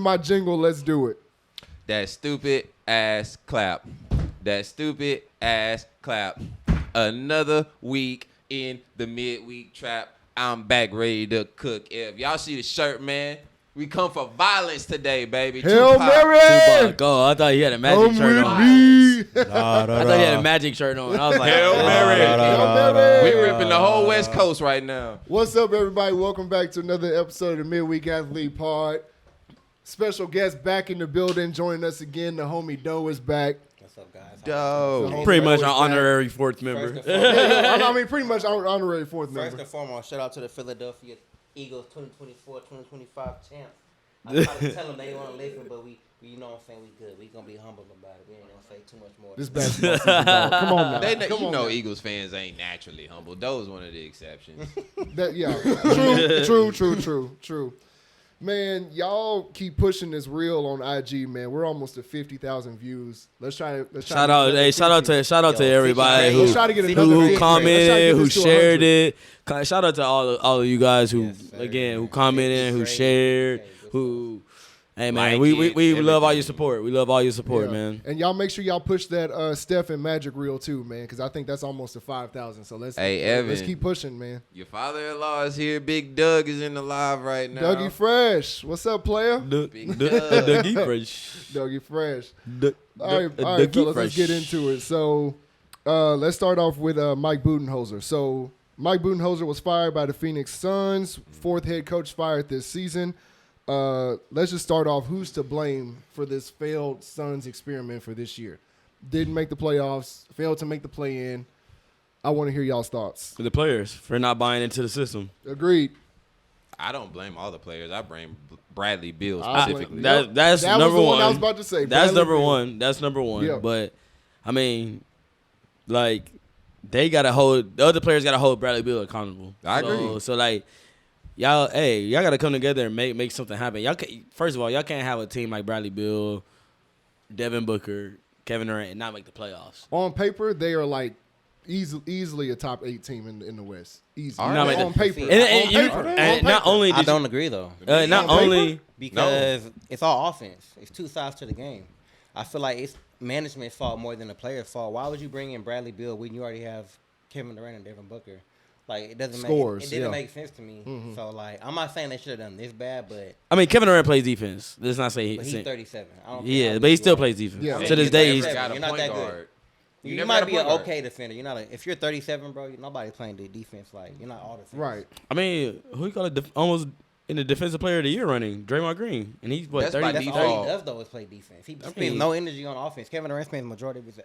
my jingle. Let's do it. That stupid ass clap. That stupid ass clap. Another week in the midweek trap. I'm back ready to cook. If y'all see the shirt, man, we come for violence today, baby. Hail Mary! Tupac. Oh, I thought he had a magic shirt on. I thought he had a magic shirt on. I was like, Hail Mary. Hail Mary! We ripping the whole West Coast right now. What's up, everybody? Welcome back to another episode of the Midweek Athlete Pod. Special guest back in the building, joining us again. The homie Doe is back. What's up, guys? Dope. pretty much an honorary fourth member. I mean, pretty much honorary fourth member. First and foremost, shout out to the Philadelphia Eagles 2024-2025 champs. I try to tell them they want to listen, but we you know what I'm saying, we good. We gonna be humble about it. We ain't gonna say too much more. This basketball season, dog. Come on now. You know Eagles fans ain't naturally humble. Doe's one of the exceptions. True. Man, y'all keep pushing this reel on IG, man. We're almost at 50,000 views. Let's try to Shout out to everybody Let's try to get another who 50. commented, who Let's try to shared get it. Shout out to all of you guys who Yes, sir. who commented, who shared, who. Hey man, Like we it, love all your everything. support. We love all your support, Yeah. man. And y'all make sure y'all push that Steph and Magic reel too, man, because I think that's almost to 5,000. So let's keep pushing, man. Your father-in-law is here. Big Doug is in the live right now. Dougie Fresh, what's up, player? Big Doug. Dougie Fresh. Dougie Fresh. All right, fellas, let's get into it. So let's start off with Mike Budenholzer. So Mike Budenholzer was fired by the Phoenix Suns, fourth head coach fired this season. Let's just start off. Who's to blame for this failed Suns experiment for this year? Didn't make the playoffs, failed to make the play-in. I want to hear y'all's thoughts. For the players for not buying into the system. Agreed. I don't blame all the players. I blame Bradley Beal I specifically. blame- That's That number was the one one. I was about to say. That's Bradley number Beal. one. That's number one. Yeah. But I mean, like they gotta hold the other players gotta hold Bradley Beal accountable. I agree. So like y'all gotta come together and make something happen. First of all, y'all can't have a team like Bradley Beal, Devin Booker, Kevin Durant, and not make the playoffs. On paper, they are like easily a top 8 team in the West. Easy. All right. On paper. And not only I don't agree though, not only because it's all offense. It's two sides to the game. I feel like it's management's fault more than the players' fault. Why would you bring in Bradley Beal when you already have Kevin Durant and Devin Booker? Like it doesn't Scores, make sense to me. So like I'm not saying they should have done this bad, but I mean Kevin Durant plays defense. Let's not say he's 37. I don't Yeah, but he still plays defense. Yeah. To this day, he's got a You're not point that good. guard. You never might got a be an point guard. okay defender. You're not. If you're 37, bro, nobody's playing the defense. Like you're not all defense. Right. I mean, who you call it almost in the defensive player of the year running? Draymond Green, and he's what That's 30. by That's default. all he does though is play defense. He spends no energy on offense. Kevin Durant spends the majority of his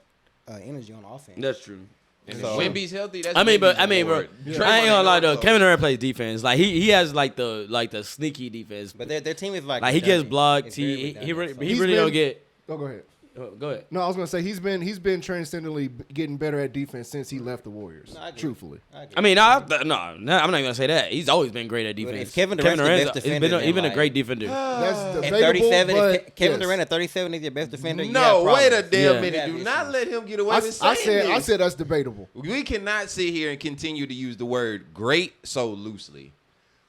energy on offense. That's true. And So- if Wemby's healthy, that's I mean, bro. Draymond I ain't gonna lie though. ain't Kevin Durant plays defense. Like he has like the sneaky defense. But their team is like Like he gets redundant. blocked. It's He very redundant, so- he really don't get. Oh, go ahead. Go ahead. No, I was gonna say he's been transcendently getting better at defense since he left the Warriors. No, I agree. Truthfully. I mean, I'm not gonna say that. He's always been great at But defense. if Kevin Durant's the best defender, he's been then, a like- great defender. That's At debatable, 37, but if Kevin yes. Durant at 37 is your best defender. you No, have wait a problems. damn Yeah. minute. You Do have not issues. let him get away I with saying said this. that's debatable. We cannot sit here and continue to use the word great so loosely.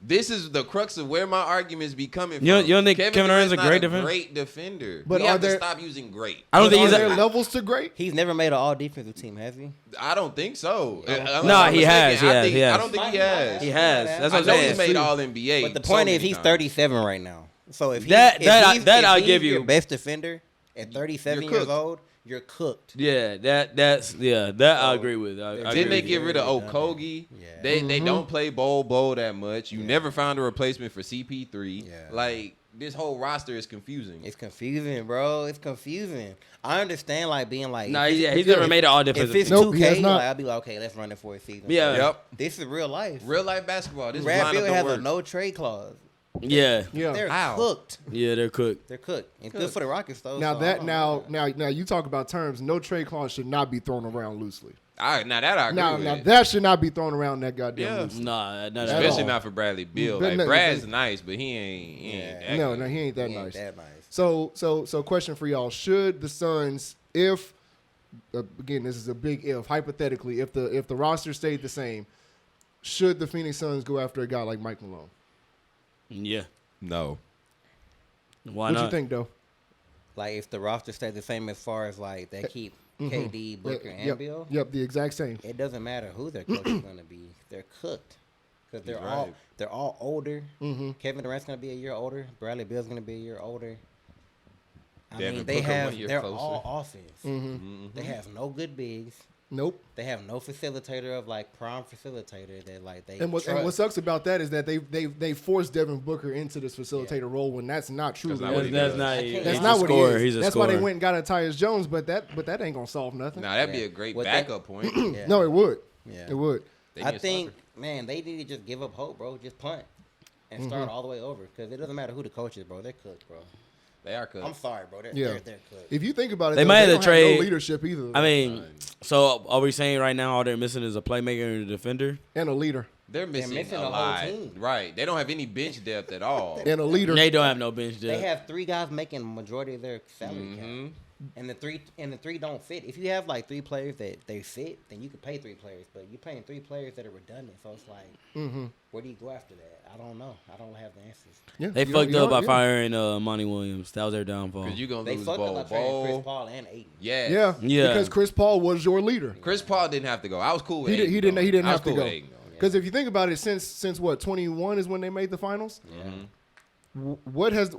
This is the crux of where my arguments be coming from. You don't think Kevin Durant's a not great defender? Great defender. But we are have to there- stop using great. I don't But think are he's. there A, levels to great? He's never made an all defensive team, has he? I don't think so. Unless Nah, I'm he has, mistaken. he has. I don't think he has. he has. That's I what I'm know saying. he's made all NBA. But the so point many is, he's times. 37 right now. So if That I'll he's give your you. best defender at 37 You're years cooked. old, you're cooked. Yeah, that I agree with. I Didn't agree they with get you. rid of Yeah. Okogie? Yeah. They don't play Bol that much. You Yeah. never found a replacement for CP3. Yeah. Like this whole roster is confusing. It's confusing, bro. It's confusing. I understand, like, being like... Nah, if it's- he's never made it all If defensive. it's Nope, he has 2K, not. like, I'll be like, okay, let's run it for a season. Yeah. Yep. This is real life. Real life basketball. This Brad lineup Beal don't has a work. no trade clause. Yeah, Yeah. They're How? cooked. yeah, they're cooked. They're cooked. It's good for the Rockets, though. Now so I that don't now know. now you talk about terms. No trade clause should not be thrown around loosely. Now that I agree Now with. that should not be thrown around that goddamn Yeah. loosely. Nah, not at Especially all. not for Bradley Beal. But Like no, Brad's but- nice, but he ain't that No, good. no, he ain't that He ain't nice. that nice. So question for y'all: should the Suns, if again this is a big if, hypothetically, if the roster stayed the same, should the Phoenix Suns go after a guy like Mike Malone? Yeah. No. Why What not? you think, though? Like if the roster stays the same as far as like they keep KD, Booker, and Bill. Yep, the exact same. It doesn't matter who their coach is going to be. They're cooked because they're all older. Kevin Durant's going to be a year older. Bradley Beal's going to be a year older. Devin They're closer. all offense. They have no good bigs. Nope. They have no facilitator of like prime facilitator that like they. And what sucks about that is that they forced Devin Booker into this facilitator role when that's not true. That's not what he That's does. not. That's not what he is. He's a That's scorer. why they went and got a Tyus Jones, but that ain't gonna solve nothing. Nah, that'd be a great With backup point. Yeah. No, it would. Yeah. It would. They I need a think, starter. man, they need to just give up hope, bro. Just punt and start all the way over because it doesn't matter who the coach is, bro. They're cooked, bro. They are cooked. I'm sorry, bro. Yeah. They're cooked. If you think about it, They though, might have to don't trade- no leadership either. I mean, so are we saying right now all they're missing is a playmaker and a defender? and a leader. They're missing missing a the whole lot. team. Right. They don't have any bench depth at all. And a leader. They don't have no bench depth. They have 3 guys making majority of their salary cap, and the three don't fit. If you have like 3 players that they fit, then you could pay 3 players. But you're paying 3 players that are redundant, so it's like, where do you go after that? I don't know. I don't have the answers. Yeah, They you fucked know- up by yeah. firing Monty Williams. That was their downfall. Because you're going to They lose fucked up by trading Chris Bo. Paul and Ayton. Yeah. Yeah, Yeah. because Chris Paul was your leader. Chris Paul didn't have to go. I was cool with He Ayton didn't going. I was have to cool go. with Ayton going. Because if you think about it, since what 21 is when they made the finals. Where has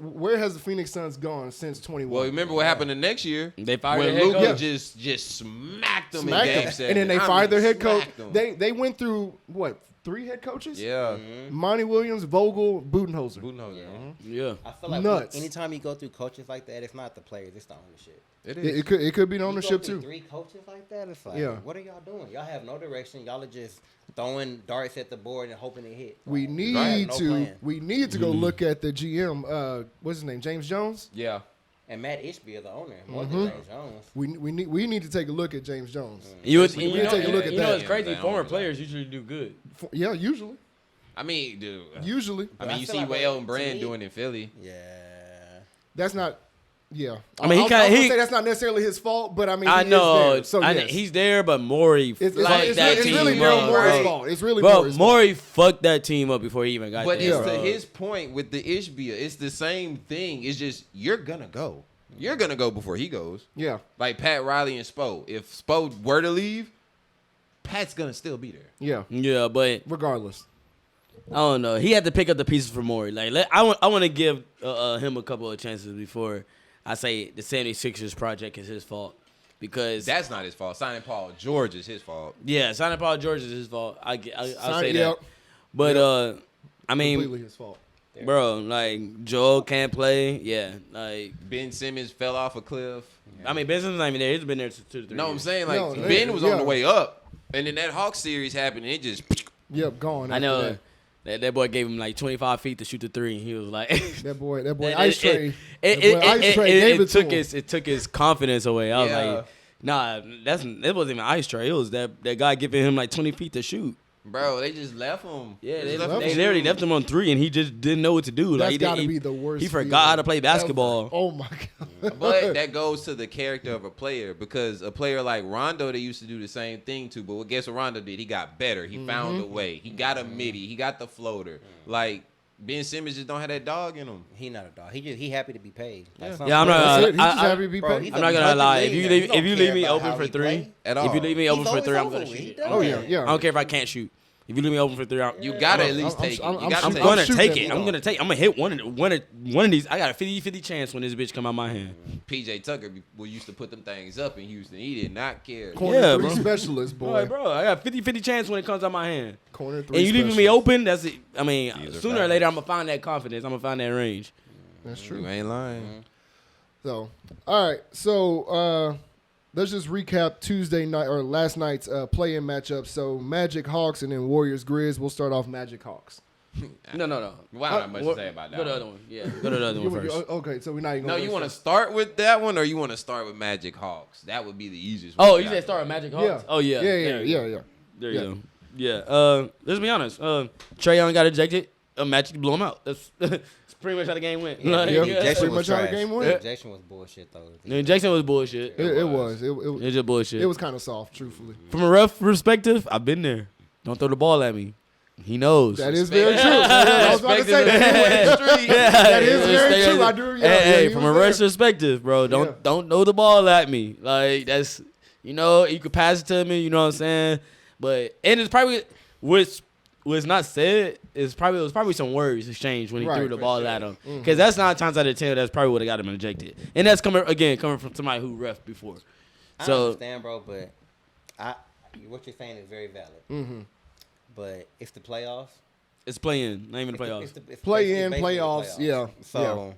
the Phoenix Suns gone since 21? Well, remember what happened the next year? They fired when their head Luka coach. just smacked them Smacked in Game them. 7. And then they I fired their mean, head coach. smacked them. They went through what 3 head coaches? Yeah. Monty Williams, Vogel, Budenholzer. Budenholzer. Yeah. I feel like Nuts. anytime you go through coaches like that, it's not the players, it's the ownership. It It, is. it could be the You ownership go through too. 3 coaches like that, it's like, Yeah. what are y'all doing? Y'all have no direction. Y'all are just throwing darts at the board and hoping it hit. We Like, need no to plan. go look at the GM. What's his name? James Jones. Yeah. And Matt Ishbia, the owner, more than James Jones. We need to take a look at James Jones. You would, We need to take a look at you know that. it's crazy. Yeah, Former that players usually do good. Yeah, usually. I mean, dude. Usually. I mean, I you feel see like what to Elton Brand me- doing in Philly. Yeah. That's not. Yeah. I mean, he I kinda- was gonna he- say that's not necessarily his fault, but I mean, I he know. Is there, so yes. He's there, but Morey It's fucked that it's team really up. Daryl Morey's bro. fault. It's really Bro, Morey's fault. Morey fucked that team up before he even got But there. it's bro. to his point with the Ishbia. It's the same thing. It's just you're gonna go. You're gonna go before he goes. Yeah. Like Pat Riley and Spo. If Spo were to leave, Pat's gonna still be there. Yeah. Yeah, but Regardless. I don't know. He had to pick up the pieces for Morey. Like, I want to give him a couple of chances before I say the 76ers project is his fault. Because That's not his fault. Signing Paul George is his fault. yeah, signing Paul George is his fault. I'll say that. Yep. But I mean, Completely his fault. bro, like Joel can't play. Yeah, like Ben Simmons fell off a cliff. I mean, Ben Simmons not even there. He's been there 2 to 3 No, I'm years. saying like No, Ben was yeah. on the way up, and then that Hawks series happened, and it just Yep. Gone. I after know that boy gave him like 25 feet to shoot the 3. He was like, That boy. Ice Tray. It took his confidence away. I was Yeah. like, nah, that wasn't even Ice Tray. It was that guy giving him like 20 feet to shoot. bro, they just left him. Yeah, Just they left him literally shoot. left him on 3, and he just didn't know what to do. That's Like got to he be the worst. he forgot how to play feeling basketball. ever. Oh my god. But that goes to the character of a player because a player like Rondo, they used to do the same thing to. But guess what Rondo did? He got better. He found a way. He got a midi. He got the floater. Like Ben Simmons just don't have that dog in him. He not a dog. He happy to be paid. Like Yeah. some Yeah, I'm players. not- That's it. He's just I- happy to be Bro, paid. he's I'm a not gonna budget lie. If league. you He leave don't care me about open how for he 3, play. At if you all. leave me open He's for 3, I'm always gonna open. shoot. He Oh yeah. does. Yeah. I don't care if I can't shoot. If you leave me open for 3, You gotta at least I'm- take it. I'm- You I'm gotta I'm take gonna it. shooting take at it. me. I'm gonna hit one of these. I got a 50-50 chance when this bitch come out my hand. PJ Tucker used to put them things up in Houston. He did not care. Corner Yeah, 3 bro. specialist, boy. Boy, bro, I got 50-50 chance when it comes out my hand. Corner 3 And you leaving me specialist. open, that's it. I mean, These are sooner or facts. later, I'm gonna find that confidence. I'm gonna find that range. That's true. You ain't lying. So, all right. So, let's just recap Tuesday night or last night's play-in matchup. So, Magic Hawks and then Warriors Grizz. We'll start off Magic Hawks. No. Why not much to say about that? Go to the one? other one. Yeah, go to the other one first. Okay, so we're not even No, gonna you go want to first. start with that one, or you want to start with Magic Hawks? That would be the easiest. Oh, one. you said start with Magic Yeah. Hawks? Oh, yeah. Yeah. There you go. Yeah. There you go. Yeah. Let's be honest. Trae Young got ejected. Magic blew him out. That's pretty much how the game went. Yeah, Like, Yep. yeah. Pretty Ejection much was how the trash. game went. Ejection was bullshit though. The injection was bullshit. It was. It was just bullshit. It was kind of soft, truthfully. From a ref perspective, I've been there. Don't throw the ball at me. He knows. That is very true. I was about to say that is very true. I do. Hey, from a ref's perspective, bro, don't know the ball at me. Like that's you could pass it to me. You know what I'm saying? But and it's probably was not said. It was probably some words exchanged when he threw the ball at him. Because that's 9 times out of 10 that's probably what got him ejected. And that's coming from somebody who ref before. I understand, bro, but what you're saying is very valid. Mm-hmm. But it's the playoffs. It's play-in, not even the playoffs. It's play-in, playoffs, yeah. So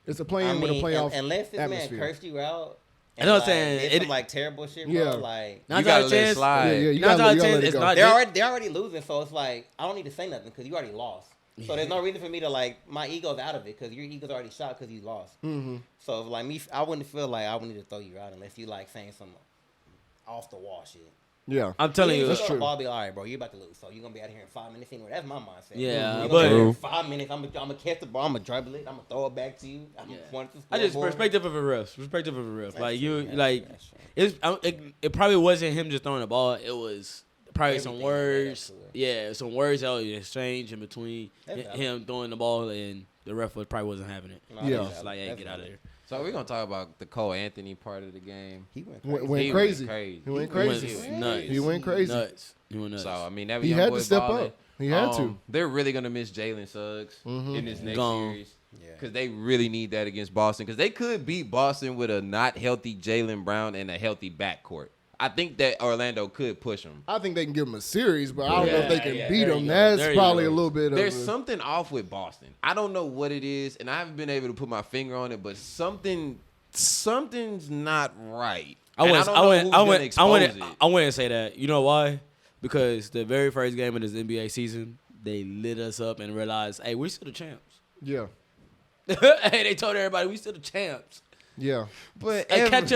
it's a play-in with a playoff unless this atmosphere. man cursed you out. I know what I'm saying. It's some terrible shit, bro. Like you gotta let it slide. Yeah, you gotta let it go. They're already losing, so it's like I don't need to say nothing because you already lost. So there's no reason for me to my ego's out of it because your ego's already shot because you lost. Mm-hmm. So if, me, I wouldn't feel like I would need to throw you out unless you saying some off the wall shit. Yeah, I'm telling you, that's true. Ball be all right, bro. You're about to lose, so you're gonna be out of here in 5 minutes. Anyway, that's my mindset. Yeah, but in 5 minutes, I'm gonna catch the ball. I'm gonna dribble it. I'm gonna throw it back to you. I'm gonna point to the I just scoreboard. perspective of a ref. That's Like true. you, like it probably wasn't him just throwing the ball. It was probably some words. Yeah, some words that was exchanged in between him throwing the ball and the ref probably wasn't having it. Yeah, it's like, hey, get out of there. So we're gonna talk about the Cole Anthony part of the game. He went He crazy. went crazy. He went crazy. Nuts. He went nuts. So I mean, that he young had boy to step balling. up. He had to. They're really gonna miss Jalen Suggs in this next series because they really need that against Boston because they could beat Boston with a not healthy Jaylen Brown and a healthy backcourt. I think that Orlando could push them. I think they can give him a series, but I don't know if they can beat him. Go. That's probably a little bit of There's something off with Boston. I don't know what it is, and I haven't been able to put my finger on it, but something's not right. I wouldn't say that. You know why? Because the very first game of this NBA season, they lit us up and realized, hey, we're still the champs. Yeah. Hey, they told everybody we still the champs. Yeah. But hey, catch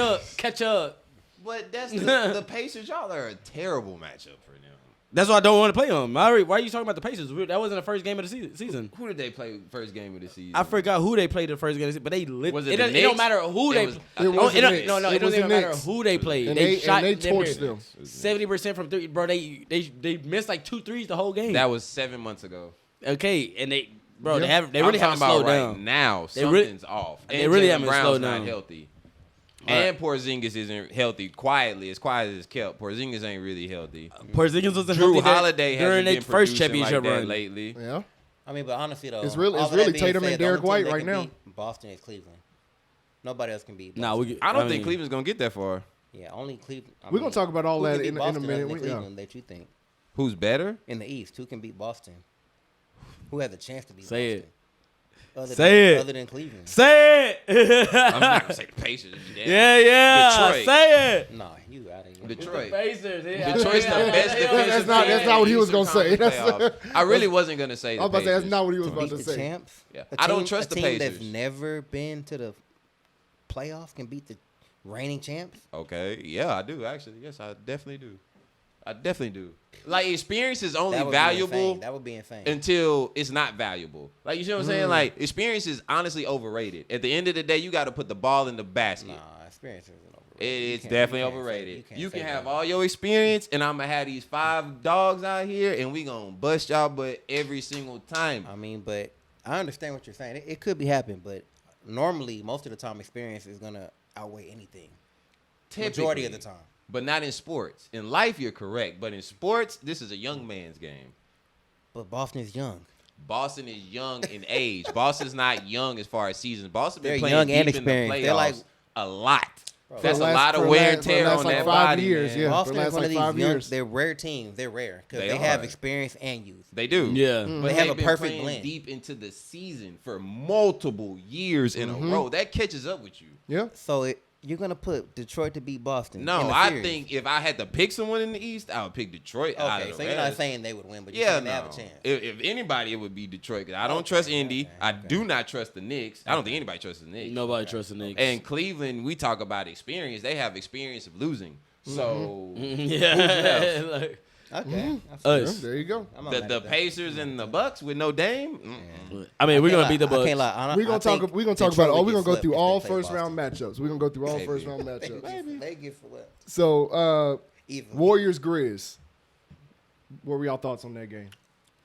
up. But that's the Pacers. Y'all are a terrible matchup for them. That's why I don't want to play them. Why are you talking about the Pacers? That wasn't the first game of the season. Who did they play first game of the season? I forgot who they played the first game of the season, but they lit. Was it it don't matter who they. It doesn't even matter who they played. And they shot. And they torched them. 70% from three, bro. They missed like 2 threes the whole game. That was 7 months ago. Okay, and they really haven't slowed down. Right now, something's off. And they really Jaylen haven't Brown's slowed not down. healthy. Right. And Porzingis isn't healthy. Quietly, as quiet as it's kept, Porzingis ain't really healthy. Porzingis wasn't Drew healthy Holiday during hasn't their been first producing championship like that run lately. Yeah. I mean, but honestly though, It's really Tatum and Derek White right now. Boston is Cleveland. Nobody else can beat Boston. Nah, I don't think Cleveland's gonna get that far. Yeah, only Cleveland. We're gonna talk about all that in a minute. Cleveland, that you think Who's better? in the East? Who can beat Boston? Who has a chance to beat Say Boston? Other than Cleveland. Say it. I'm not gonna say the Pacers. Yeah. Detroit. Say it. Nah, you out of here. Detroit. Pacers. Detroit's the best defensive That's not what he was gonna say. I really wasn't gonna say. I was about to say that's not what he was To about beat to the say. champs. Yeah. A I don't team- trust the a team Pacers. that's never been to the playoffs can beat the reigning champs. Okay. Yeah, I do actually. Yes, I definitely do. Like experience is only That would be valuable insane. That would be insane. until it's not valuable. Like you see what I'm saying? Like experience is honestly overrated. At the end of the day, you got to put the ball in the basket. Nah, experience isn't overrated. It's definitely overrated. You can have all your experience, and I'm gonna have these 5 dogs out here, and we gonna bust y'all butt every single time. I mean, but I understand what you're saying. It could be happening, but normally, most of the time, experience is gonna outweigh anything. Majority of the time. But not in sports. In life, you're correct. But in sports, this is a young man's game. But Boston is young. Boston is young in age. Boston's not young as far as seasons. Boston been They're playing young deep and in the experienced. playoffs They're like a lot. Bro, That's For a the lot of last- wear and for the tear last, on like, that 5 body, years, man. yeah. Boston for the is last one like of these 5 young. years. They're rare teams. They're rare because They they have are. experience and youth. They do. Yeah. But They have they've a been perfect playing blend. deep into the season for multiple years in a row. That catches up with you. Yeah. So you're gonna put Detroit to beat Boston. No, in the I series. think if I had to pick someone in the East, I would pick Detroit out of Okay, the so you're not rest. saying they would win, but you're Yeah, saying no. they have a chance. If anybody, it would be Detroit. 'Cause I don't trust Indy. okay, I do not trust the Knicks. I don't think anybody trusts the Knicks. Nobody trusts the Knicks. And Cleveland, we talk about experience. They have experience of losing. So yeah. Like, Okay, us. There you go. I'm not the mad the at that. Pacers and the Bucks with no Dame. I mean, we're I gonna can't beat the lie. I Bucks. can't lie. We're gonna talk. We're gonna talk Detroit about. would We're get gonna go swept through if all they play first round matchups. We're gonna go through all Maybe. first round matchups. They get swept. So Even. Warriors Grizz. What were y'all thoughts on that game?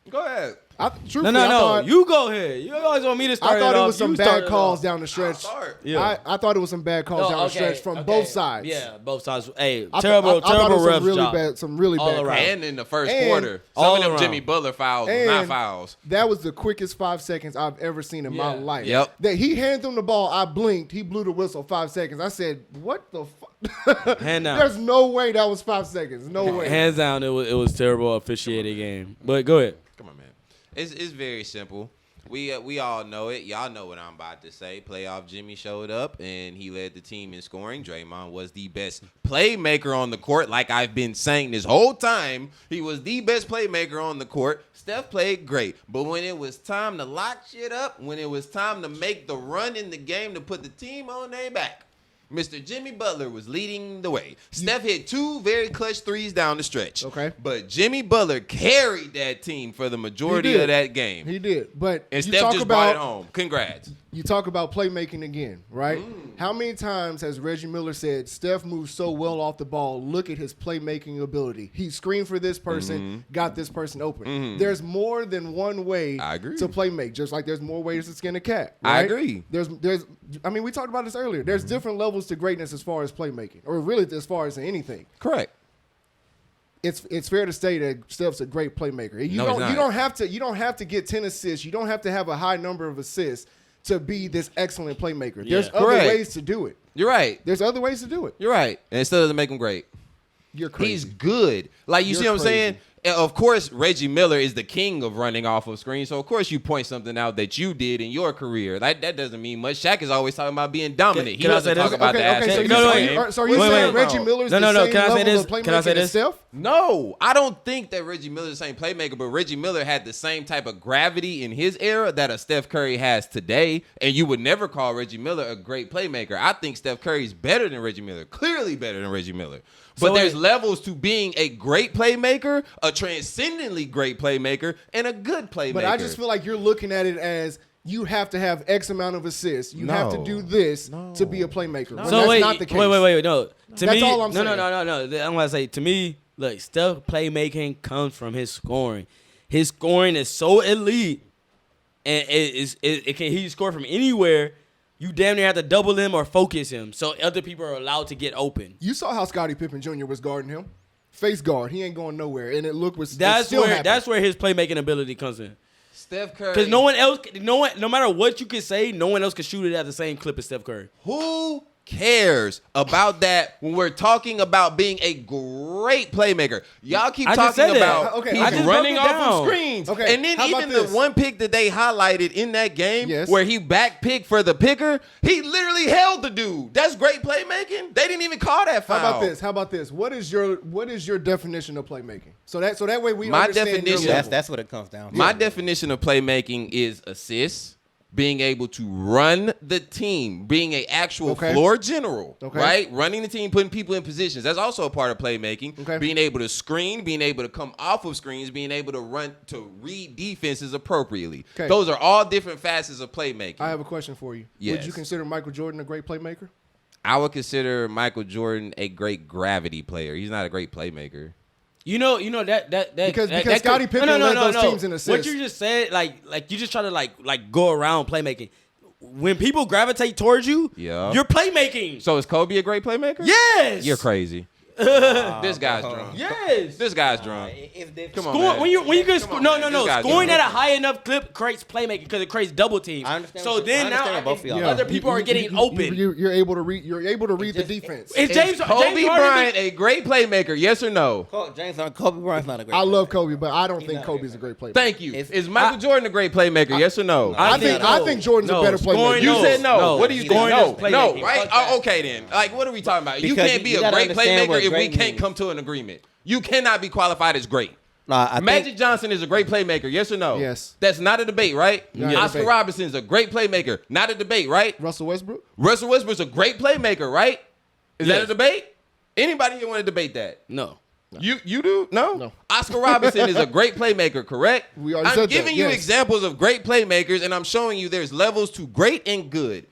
Go ahead. No. You go ahead. You always want me to start. I thought it was some bad calls down the stretch. Yeah. I thought it was some bad calls down the stretch from both sides. Yeah, both sides. Hey, I terrible refs. Some really bad calls. And in the first quarter, some of them Jimmy Butler fouls, not fouls. That was the quickest 5 seconds I've ever seen in my life. Yep. That he handed them the ball. I blinked. He blew the whistle 5 seconds. I said, "What the fuck?" Hand down. There's no way that was 5 seconds. No way. Hands down, it was terrible officiated game. But go ahead. Come on, man. It's very simple. We all know it. Y'all know what I'm about to say. Playoff Jimmy showed up, and he led the team in scoring. Draymond was the best playmaker on the court, like I've been saying this whole time. He was the best playmaker on the court. Steph played great. But when it was time to lock shit up, when it was time to make the run in the game to put the team on their back, Mr. Jimmy Butler was leading the way. Steph hit 2 very clutch threes down the stretch. Okay. But Jimmy Butler carried that team for the majority of that game. He did. But And you Steph talk just about, brought it home. Congrats. You talk about playmaking again, right? How many times has Reggie Miller said, Steph moves so well off the ball, look at his playmaking ability. He screened for this person, got this person open. There's more than one way to play make, just like there's more ways to skin a cat. Right? I agree. We talked about this earlier. There's different levels to greatness as far as playmaking, or really as far as anything. Correct. It's fair to say that Steph's a great playmaker. You don't have to get 10 assists. You don't have to have a high number of assists to be this excellent playmaker. Yeah. There's other ways to do it. You're right. There's other ways to do it. You're right. And it still doesn't make him great. You're crazy. He's good. Like, you see what I'm saying? Of course, Reggie Miller is the king of running off of screen. So, of course, you point something out that you did in your career. Like, that doesn't mean much. Shaq is always talking about being dominant. He doesn't talk about that. So are you saying Reggie Miller's the same level of playmaker as Steph? No, I don't think that Reggie Miller is the same playmaker, but Reggie Miller had the same type of gravity in his era that a Steph Curry has today, and you would never call Reggie Miller a great playmaker. I think Steph Curry is better than Reggie Miller, clearly better than Reggie Miller. But there's levels to being a great playmaker, a transcendently great playmaker, and a good playmaker. But I just feel like you're looking at it as you have to have X amount of assists. You have to do this to be a playmaker. No. So that's not the case. Wait. No. That's all I'm saying. No. I'm going to say, to me, look, Steph playmaking comes from his scoring. His scoring is so elite, and he can score from anywhere. You damn near have to double him or focus him so other people are allowed to get open. You saw how Scottie Pippen Jr. was guarding him. Face guard. He ain't going nowhere. And that's where his playmaking ability comes in. Steph Curry. Because no matter what you can say, no one else can shoot it at the same clip as Steph Curry. Who cares about that when we're talking about being a great playmaker? Y'all keep talking about he's running off of screens. Okay. And then even the one pick that they highlighted in that game where he back picked for the picker, he literally held the dude. That's great playmaking. They didn't even call that foul. How about this? What is your definition of playmaking? So that way we understand your level. That's what it comes down to. My definition of playmaking is assists, being able to run the team, being an actual floor general, right? Running the team, putting people in positions. That's also a part of playmaking. Okay. Being able to screen, being able to come off of screens, being able to read defenses appropriately. Okay. Those are all different facets of playmaking. I have a question for you. Yes. Would you consider Michael Jordan a great playmaker? I would consider Michael Jordan a great gravity player. He's not a great playmaker. You know that because Scottie Pippen led those teams in assists. What you just said, like you just try to like go around playmaking. When people gravitate towards you, you're playmaking. So is Kobe a great playmaker? Yes. You're crazy. This guy's drunk. Yes. This guy's drunk. Come on, man. When you get scoring at a high enough clip creates playmaking because it creates double teams. I understand. So then now other people are getting open. You're able to read. You're able to read the defense. Is Kobe Bryant a great playmaker? Yes or no? Kobe Bryant's not a great. I love Kobe, but I don't think Kobe's a great playmaker. Thank you. Is Michael Jordan a great playmaker? Yes or no? I think Jordan's a better playmaker. You said no. What do you think? No, right? Okay then. Like, what are we talking about? You can't be a great playmaker if we can't come to an agreement. You cannot be qualified as great. Magic Johnson is a great playmaker, yes or no? Yes. That's not a debate, right? Oscar Robertson is a great playmaker, not a debate, right? Russell Westbrook is a great playmaker, right? Is that a debate? Anybody here want to debate that? No. You do? No? Oscar Robertson is a great playmaker, correct? I'm giving you examples of great playmakers, and I'm showing you there's levels to great and good.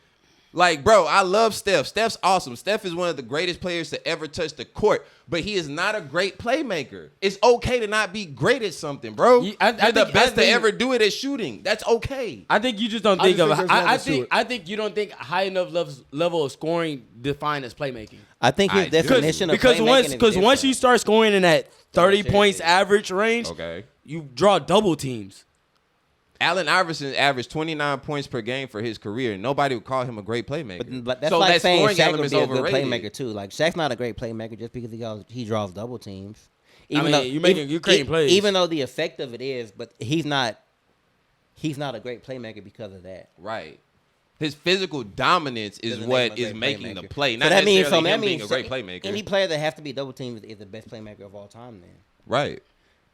Like, bro, I love Steph. Steph's awesome. Steph is one of the greatest players to ever touch the court, but he is not a great playmaker. It's okay to not be great at something, bro. You're the best to ever do it at shooting. That's okay. I think you just don't think of it. I think you don't think high enough level of scoring defined as playmaking. I think his definition of playmaking because once you start scoring in that 30 points average range, you draw double teams. Allen Iverson averaged 29 points per game for his career. Nobody would call him a great playmaker. But that's so like saying Shaq would be a good playmaker too. Like Shaq's not a great playmaker just because he draws double teams. You're creating plays. Even though the effect of it is, but he's not a great playmaker because of that. Right. His physical dominance is what is making the play. Not necessarily him being a great playmaker. Any player that has to be double teamed is the best playmaker of all time. Then. Right.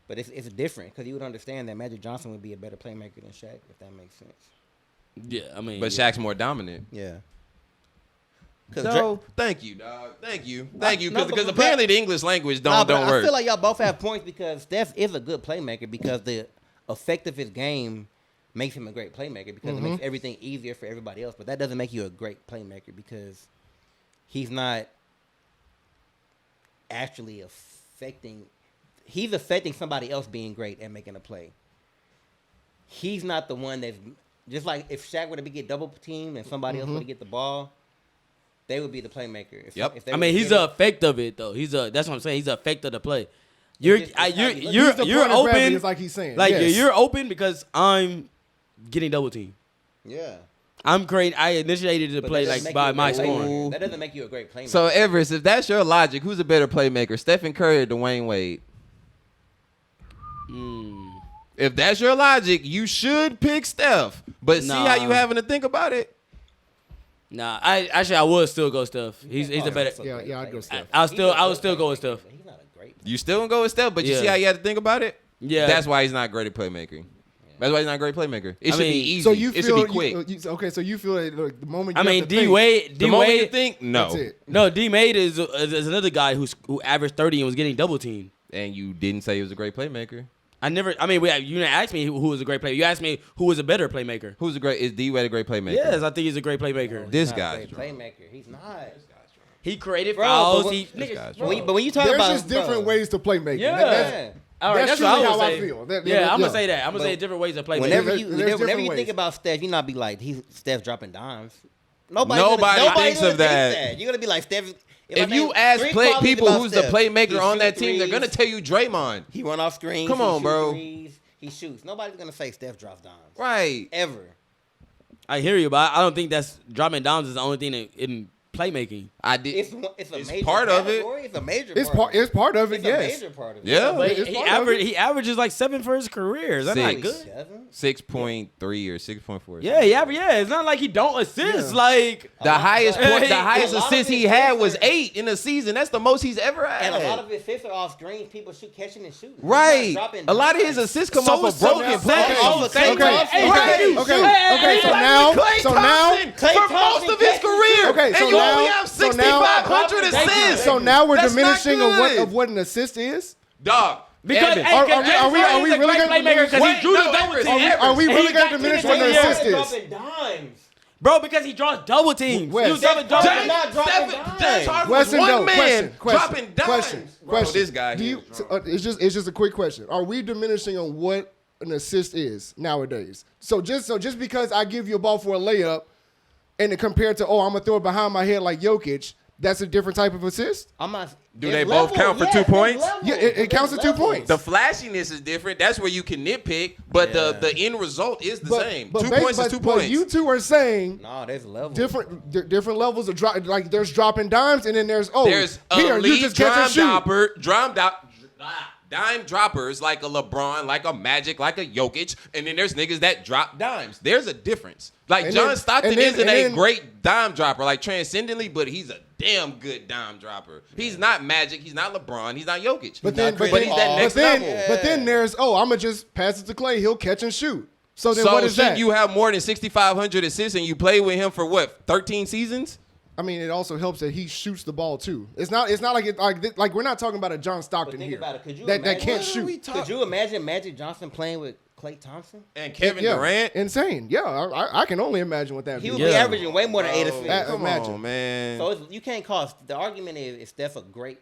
But it's different because you would understand that Magic Johnson would be a better playmaker than Shaq, if that makes sense. Yeah, I mean. But Shaq's more dominant. Yeah. So, thank you, dog. Thank you. Because apparently the English language don't work. I feel like y'all both have points because Steph is a good playmaker because the effect of his game makes him a great playmaker because it makes everything easier for everybody else. But that doesn't make you a great playmaker because he's not actually affecting... He's affecting somebody else being great and making a play. He's not the one that's just like if Shaq were to get double teamed and somebody else were to get the ball, they would be the playmaker. I mean, he's the effect of it though. That's what I'm saying. He's the effect of the play. You're open. It's like he's saying, like you're open because I'm getting double teamed. Yeah. I initiated the play like by my scoring. That doesn't make you a great playmaker. So Everest, if that's your logic, who's a better playmaker, Stephen Curry or Dwayne Wade? If that's your logic, you should pick Steph. But see how you having to think about it? Nah, I would still go Steph. He's a better. Yeah, I'd go Steph. I would still go with Steph. He's not a great. You still gonna go with Steph, but you see how you had to think about it? Yeah. That's why he's not great at playmaking. That's why he's not a great playmaker. It should be easy. So you it feel should be quick. So you feel like the moment you D think, Wade, the moment you think, no. That's it. No, D Wade is another guy who averaged 30 and was getting double teamed. And you didn't say he was a great playmaker. You didn't ask me who was a great player. You asked me who was a better playmaker. Is D Wade a great playmaker? Yes, I think he's a great playmaker. This guy's playmaker. He's not. He created fouls. But when you talk about, there's just different ways to play making. Yeah. All right, that's truly what how I feel. I'm gonna say that. I'm gonna say different ways to play. Whenever making. you think about Steph, you not be like Steph dropping dimes. Nobody thinks of that. You're gonna be like Steph. If you ask people who's the playmaker on that team, they're gonna tell you Draymond. He run off screens. Come on, bro. He shoots. Nobody's gonna say Steph drops dimes. Right. Ever. I hear you, but I don't think that's dropping dimes is the only thing in playmaking. I did. It's a major part of it. It's a major. It's part of it. Yes. It's a major part of it. Yeah. But he averages like 7 for his career. Is that not good? 6.3 or 6.4. Yeah. It's not like he don't assist. Yeah. Like the highest assist he had was 8 in a season. That's the most he's ever had. And a lot of his assists are off screens. People catching and shooting. Right. A lot of his assists come off of broken plays. Okay. So now, for most of his career. Okay. So you only have 6,500 assists. So now we're That's diminishing of what an assist is. Dog. Because are we really going to playmaker because he drew the double team. Are we really going to diminish what an assist is? Dropping dimes. Bro, because he draws double teams. Wes. He was dropping double teams. James Harden was one man dropping dimes. Question. This guy. It's just a quick question. Are we diminishing on what an assist is nowadays? So just because I give you a ball for a layup, and compared to I'm gonna throw it behind my head like Jokic, that's a different type of assist. I'm not. Do they both count for 2 points? Yeah, it counts as 2 points. The flashiness is different. That's where you can nitpick, but the end result is the same. 2 points is 2 points. But you two are saying there's levels. Different levels of drop. Like there's dropping dimes, and then there's elite dime droppers like a LeBron, like a Magic, like a Jokic, and then there's niggas that drop dimes. There's a difference. Like John Stockton isn't a great dime dropper, like transcendently, but he's a damn good dime dropper. He's not Magic, he's not LeBron, he's not Jokic. But he's that next level. But then there's I'm gonna just pass it to Clay. He'll catch and shoot. So then what is that? You have more than 6,500 assists and you play with him for what, 13 seasons? I mean, it also helps that he shoots the ball too. It's not like we're not talking about a John Stockton here. About it. Could you that can't shoot. Could you imagine Magic Johnson playing with Klay Thompson and Kevin Durant. Insane. Yeah, I can only imagine what that he would would be. be averaging way more than 8 assists. Come Imagine. on, man. So you can't call. The argument is Steph a great.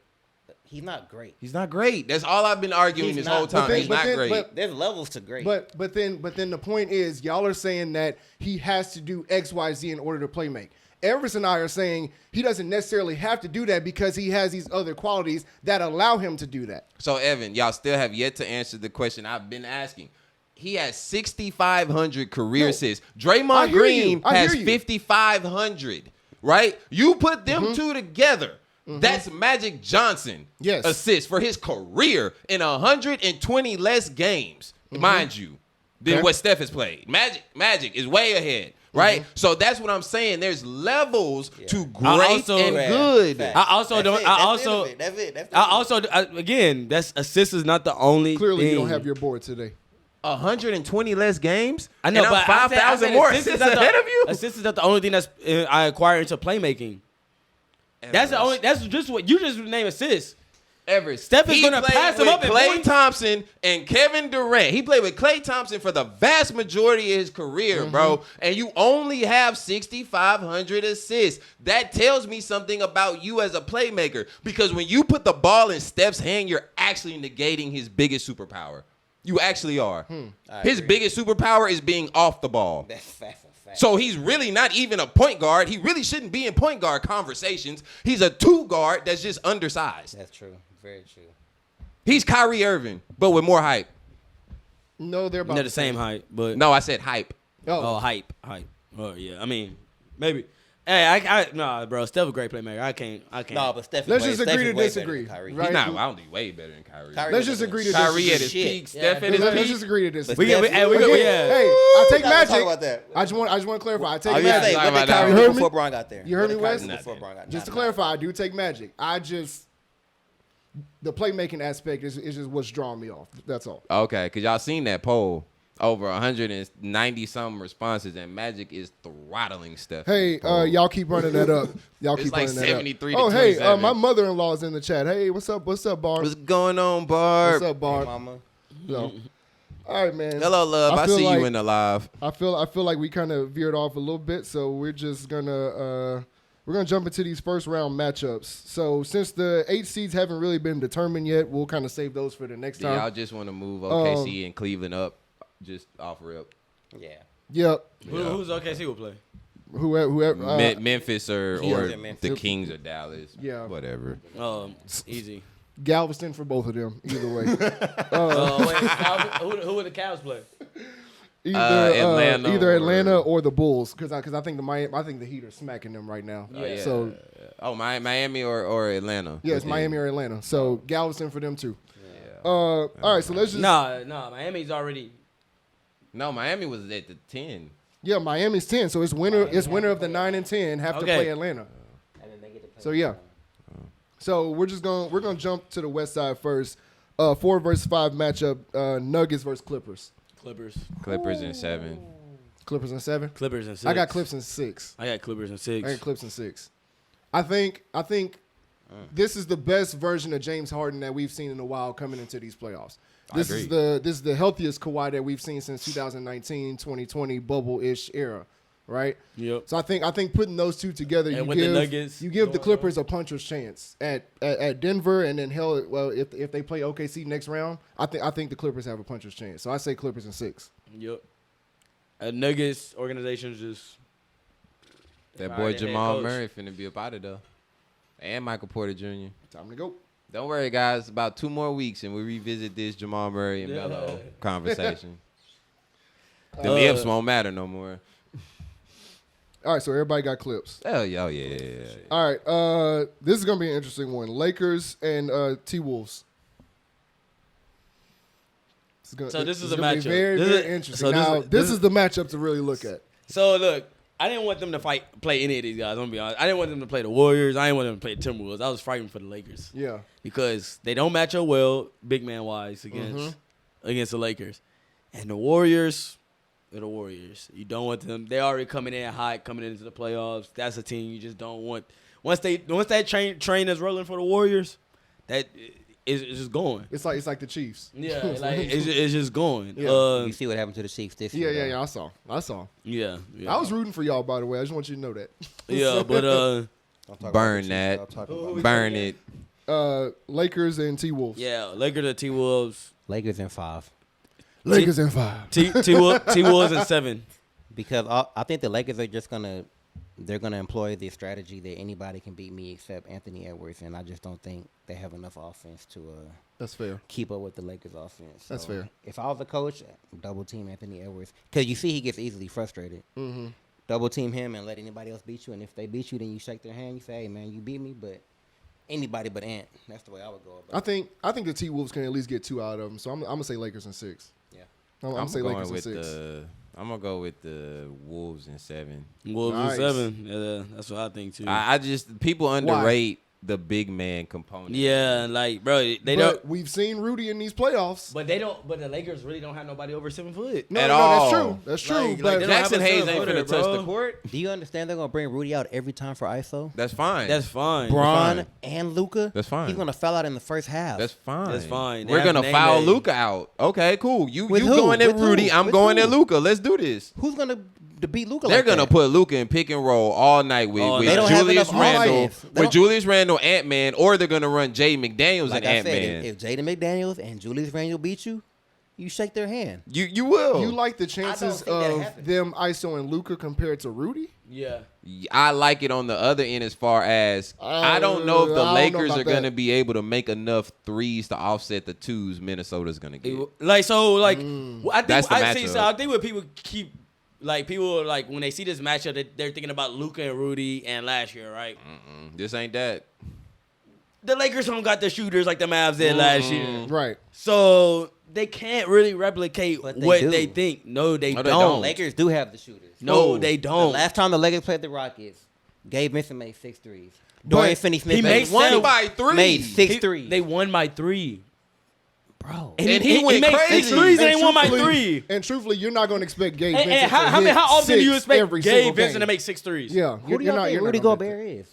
He's not great. He's not great. That's all I've been arguing this whole time. He's not great. There's levels to great. But then the point is, y'all are saying that he has to do X, Y, Z in order to play make. Everest and I are saying he doesn't necessarily have to do that because he has these other qualities that allow him to do that. So, Evan, y'all still have yet to answer the question I've been asking. He has 6,500 career assists. Draymond Green has 5,500, right? You put them two together. That's Magic Johnson assists for his career in 120 less games, mind you, than what Steph has played. Magic is way ahead. Right, so that's what I'm saying. There's levels to great and good. Again, that's assists is not the only. Clearly, thing. you don't have your board today. 120 less games. I know, but 5,000 more assists ahead of you. Assists is not the only thing that's I acquire into playmaking. That's the only. That's just what you just named assists. Everest. Steph is going to pass him up at Klay points. Thompson and Kevin Durant. He played with Klay Thompson for the vast majority of his career, bro. And you only have 6,500 assists. That tells me something about you as a playmaker. Because when you put the ball in Steph's hand, you're actually negating his biggest superpower. You actually are. His biggest superpower is being off the ball. That's fact. So he's really not even a point guard. He really shouldn't be in point guard conversations. He's a 2 guard that's just undersized. That's true. Very true. He's Kyrie Irving, but with more hype. No, they're about They're the same height, but No, I said hype. hype. Oh yeah, I mean maybe. Hey, nah, bro. Steph a great playmaker. I can't. No, but Steph. Let's just agree to disagree. Right? He's not. I don't think way better than Kyrie. Let's just agree to Kyrie disagree. at his peak. Steph at his Let's peak. just agree to disagree. Hey, I take Magic. Talk about that. I just want to clarify. I take What Magic. did about Kyrie that. do You heard before me? Bron got there? You heard me, Wes? Before Bron got Just to clarify, I do take Magic. The playmaking aspect is just what's drawing me off. That's all. Okay, because y'all seen that poll. Over 190-something responses, and Magic is throttling Steph. Hey, y'all keep running that up. Y'all It's keep like running that 73 up. to Oh, hey, 27. my mother-in-law's in the chat. Hey, what's up? What's up, Barb? What's going on, Barb? What's up, Barb? Mama. No. All right, man. Hello, love. I feel see like- you in the live. I feel like we kind of veered off a little bit, so we're just gonna jump into these first round matchups. So since the 8 seeds haven't really been determined yet, we'll kind of save those for the next time. Y'all just want to move OKC and Cleveland up, just off rip. Yeah. Yep. Who's OKC will play? Whoever. Memphis or Memphis. the Kings or Dallas. Yeah. Whatever. Easy. Galveston for both of them. Either way. Who would the Cavs play? Either Atlanta or the Bulls, because I think the Heat are smacking them right now. Yeah. So Miami or Atlanta. yeah, it's Miami or Atlanta. So Galveston for them too. Yeah. All right, so let's just Miami's already. No, Miami was at the 10. yeah, Miami's 10. So it's winner of the 9 and 10 have to play Atlanta. And then they get to play. So yeah. So we're gonna jump to the West Side first. 4 versus 5 matchup. Nuggets versus Clippers. Clippers in 7. Clippers in 7. Clippers in 6. I got Clips in 6. I got Clippers in 6. I got Clips in 6. I think this is the best version of James Harden that we've seen in a while coming into these playoffs. This is the healthiest Kawhi that we've seen since 2019, 2020 bubble-ish era, right? Yep. So I think putting those two together, And with the Nuggets you give the going Clippers a puncher's chance at Denver, and then if they play OKC next round, I think the Clippers have a puncher's chance. So I say Clippers in 6. Yep. Nuggets organization just. That boy Jamal Murray finna be up out of there. And Michael Porter Jr. Time to go. Don't worry, guys. About 2 more weeks, and we revisit this Jamal Murray and Melo conversation. The lips won't matter no more. All right, so everybody got Clips. Oh, yeah. All right, this is gonna be an interesting one. Lakers and T-Wolves. This is a gonna be matchup. very, very interesting. So now, this is the matchup to really look at. So look, I didn't want them to play any of these guys. I'm gonna be honest. I didn't want them to play the Warriors. I didn't want them to play the Timberwolves. I was fighting for the Lakers. Yeah. Because they don't match up well, big man wise, against the Lakers, and the Warriors. They're the Warriors. You don't want them. They already coming in hot, coming into the playoffs. That's a team you just don't want. Once that train is rolling for the Warriors, that it's just going. It's like the Chiefs. Yeah, like it's just going. Yeah. You see what happened to the Chiefs this Yeah, year. yeah, yeah. I saw. Yeah. I was rooting for y'all, by the way. I just want you to know that. Yeah, but Don't talk about Burn the that. Chiefs, I'll talk about Burn it. Lakers and T-Wolves. yeah, Lakers and T-Wolves. Lakers in 5. Lakers in 5. T-Wolves in 7. Because I think the Lakers are just they're gonna employ the strategy that anybody can beat me except Anthony Edwards, and I just don't think they have enough offense to That's fair. keep up with the Lakers offense. That's So fair. If I was a coach, double team Anthony Edwards, because you see he gets easily frustrated. Mm-hmm. Double team him and let anybody else beat you, and if they beat you, then you shake their hand. You say, "Hey man, you beat me," but anybody but Ant. That's the way I would go about it. I think the T-Wolves can at least get 2 out of them. So I'm gonna say Lakers in 6. Yeah. I'm gonna say Lakers in 6. I'm gonna go with the Wolves in 7. Wolves Nice. in 7. Yeah, that's what I think too. I just people underrate the big man component. Yeah, like bro, they but don't. we've seen Rudy in these playoffs. But they don't. But the Lakers really don't have nobody over 7 foot. No, at no, all. that's true. That's true. Like, but they don't have Jackson a Hayes seven ain't footer, finna touch bro. the court. Do you understand they're gonna bring Rudy out every time for ISO? That's fine. That's fine. Braun fine. and Luca. That's fine. He's gonna foul out in the first half. That's fine. That's fine. They We're have gonna name foul day. Luca out. Okay, cool. You With who? going at With who? Rudy? I'm With going who? at Luca. Let's do this. Who's gonna beat Luca? They're like gonna that? put Luca in pick and roll all night with, Oh, with they don't have Julius enough Randle, offense. They with don't- Julius Randle, Ant-Man, or they're gonna run Jay McDaniels Like and I said, Ant-Man. if Jaden McDaniels and Julius Randle beat you, you shake their hand. You will. you like the chances think that of happens. them ISO and Luca compared to Rudy? Yeah. I like it on the other end as far as I don't know if I the don't know Lakers about are going to that. be able to make enough threes to offset the 2s Minnesota's going to get. Like so, like I That's think the I see. matchup. So I think what people keep like people like when they see this matchup, they're thinking about Luka and Rudy and last year, right? This ain't that. The Lakers don't got the shooters like the Mavs did last year, Right. so they can't really replicate But they what do. they think. No, they No, they don't. don't. Lakers do have the shooters. No, they The don't. last time the Lakers played the Rockets, Gabe Vincent made 6 threes. Dorian Finney-Smith he made makes Won seven. by 3. made 6 He- threes. They won by 3. Bro. And he went made crazy. 6 threes and And they won by truthfully- 3. And truthfully, you're not going to expect Gabe And Vincent to how hit often do you 6 expect every Gabe single Vincent game. to make 6 threes? Yeah, Who do y'all think Rudy Gobert is?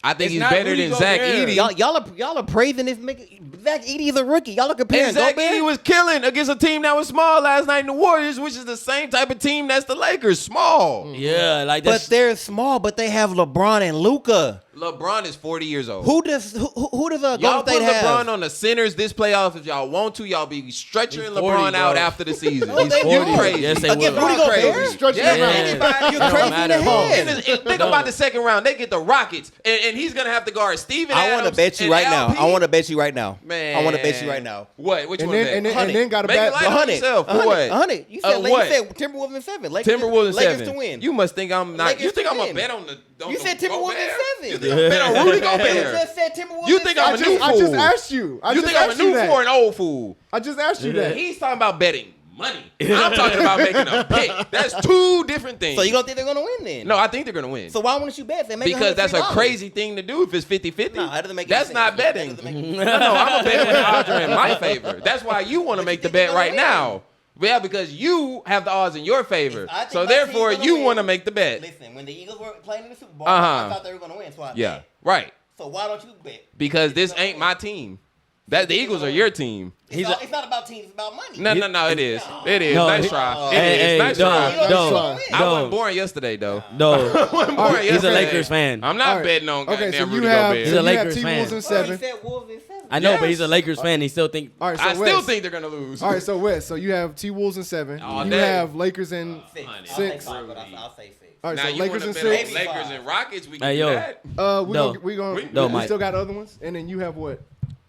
I think It's he's not better Rudy than Zach Gobert. Edey. Y'all are praising this nigga. Zach Edey is a rookie. Y'all are comparing And Zach Gobert. Edey was killing against a team that was small last night in the Warriors, which is the same type of team that's the Lakers, small. Yeah, like But that's they're small, but they have LeBron and Luca. LeBron is 40 years old. Who does Golden Y'all State put have? LeBron on the centers this playoff if y'all want to. Y'all be stretching He's LeBron 40, out bro. after the season. No, they You won't. crazy. Yes, they Against will. Rudy LeBron Gobert? crazy. Stretching Yeah. him out. Anybody, you're It don't crazy in matter, the bro. head. Think about the second round. They get the Rockets, and he's gonna have to guard Steven I Adams. want to bet you and right now. LP. I want to bet you right now. Man, I want to bet you right now. What? Which And one? then, bet? and then got a Make it bad. light on 100. yourself. For what? 100. You said, what? you said Timberwolves in 7. Timberwolves in Lakers 7. to win. You must think I'm not. Lakers You think to I'm gonna win. bet on the? On You the said Timberwolves in Gobert? 7. You think I'm bet on Rudy You Gobert? just said Timberwolves You in think 7. I'm a new I just fool? asked you. I You just think I'm a asked you new that. fool or an old fool? I just asked you that. He's talking about betting money. I'm talking about making a bet. That's 2 different things. So you don't think they're going to win then? No, I think they're gonna win. So why wouldn't you bet? They make Because that's a $103. crazy thing to do if it's 50-50. No, that doesn't make any That's sense. not That betting. doesn't make any No, I'm a bet when the odds are in my favor. That's why you want to make the bet right now. Yeah, because you have the odds in your favor. I think So my therefore, team's gonna you win. want to make the bet. Listen, when the Eagles were playing in the Super Bowl, Uh-huh. I thought they were going to win. So I Yeah, bet. right. So why don't you bet? Because this ain't my team. That the Eagles are your team. It's not about teams, it's about money. No, it is. It is. No, nice he- try. Hey, It is. hey, Nice no, try. You know no, what I'm saying? I wasn't no, born yesterday, though. no. Wasn't born He's a yesterday. Lakers fan. I'm not All right. betting on Okay, goddamn so you Rudy have, Gobert. He's a Lakers T-Wolves fan. in Well, he 7. said Wolves in 7. I know, Yes. but he's a Lakers fan. He still think. All right, so I still Wes. think they're gonna lose. All right, so Wes. So you have T-Wolves in 7. All You day. have Lakers in. Six. Honey. I'll say 6. 5, but I'll say 6. All right, Now so you Lakers want in to bet 6. on Lakers and Rockets? We can Hey, do yo. that. We No, we Mike. still got other ones, and then you have what?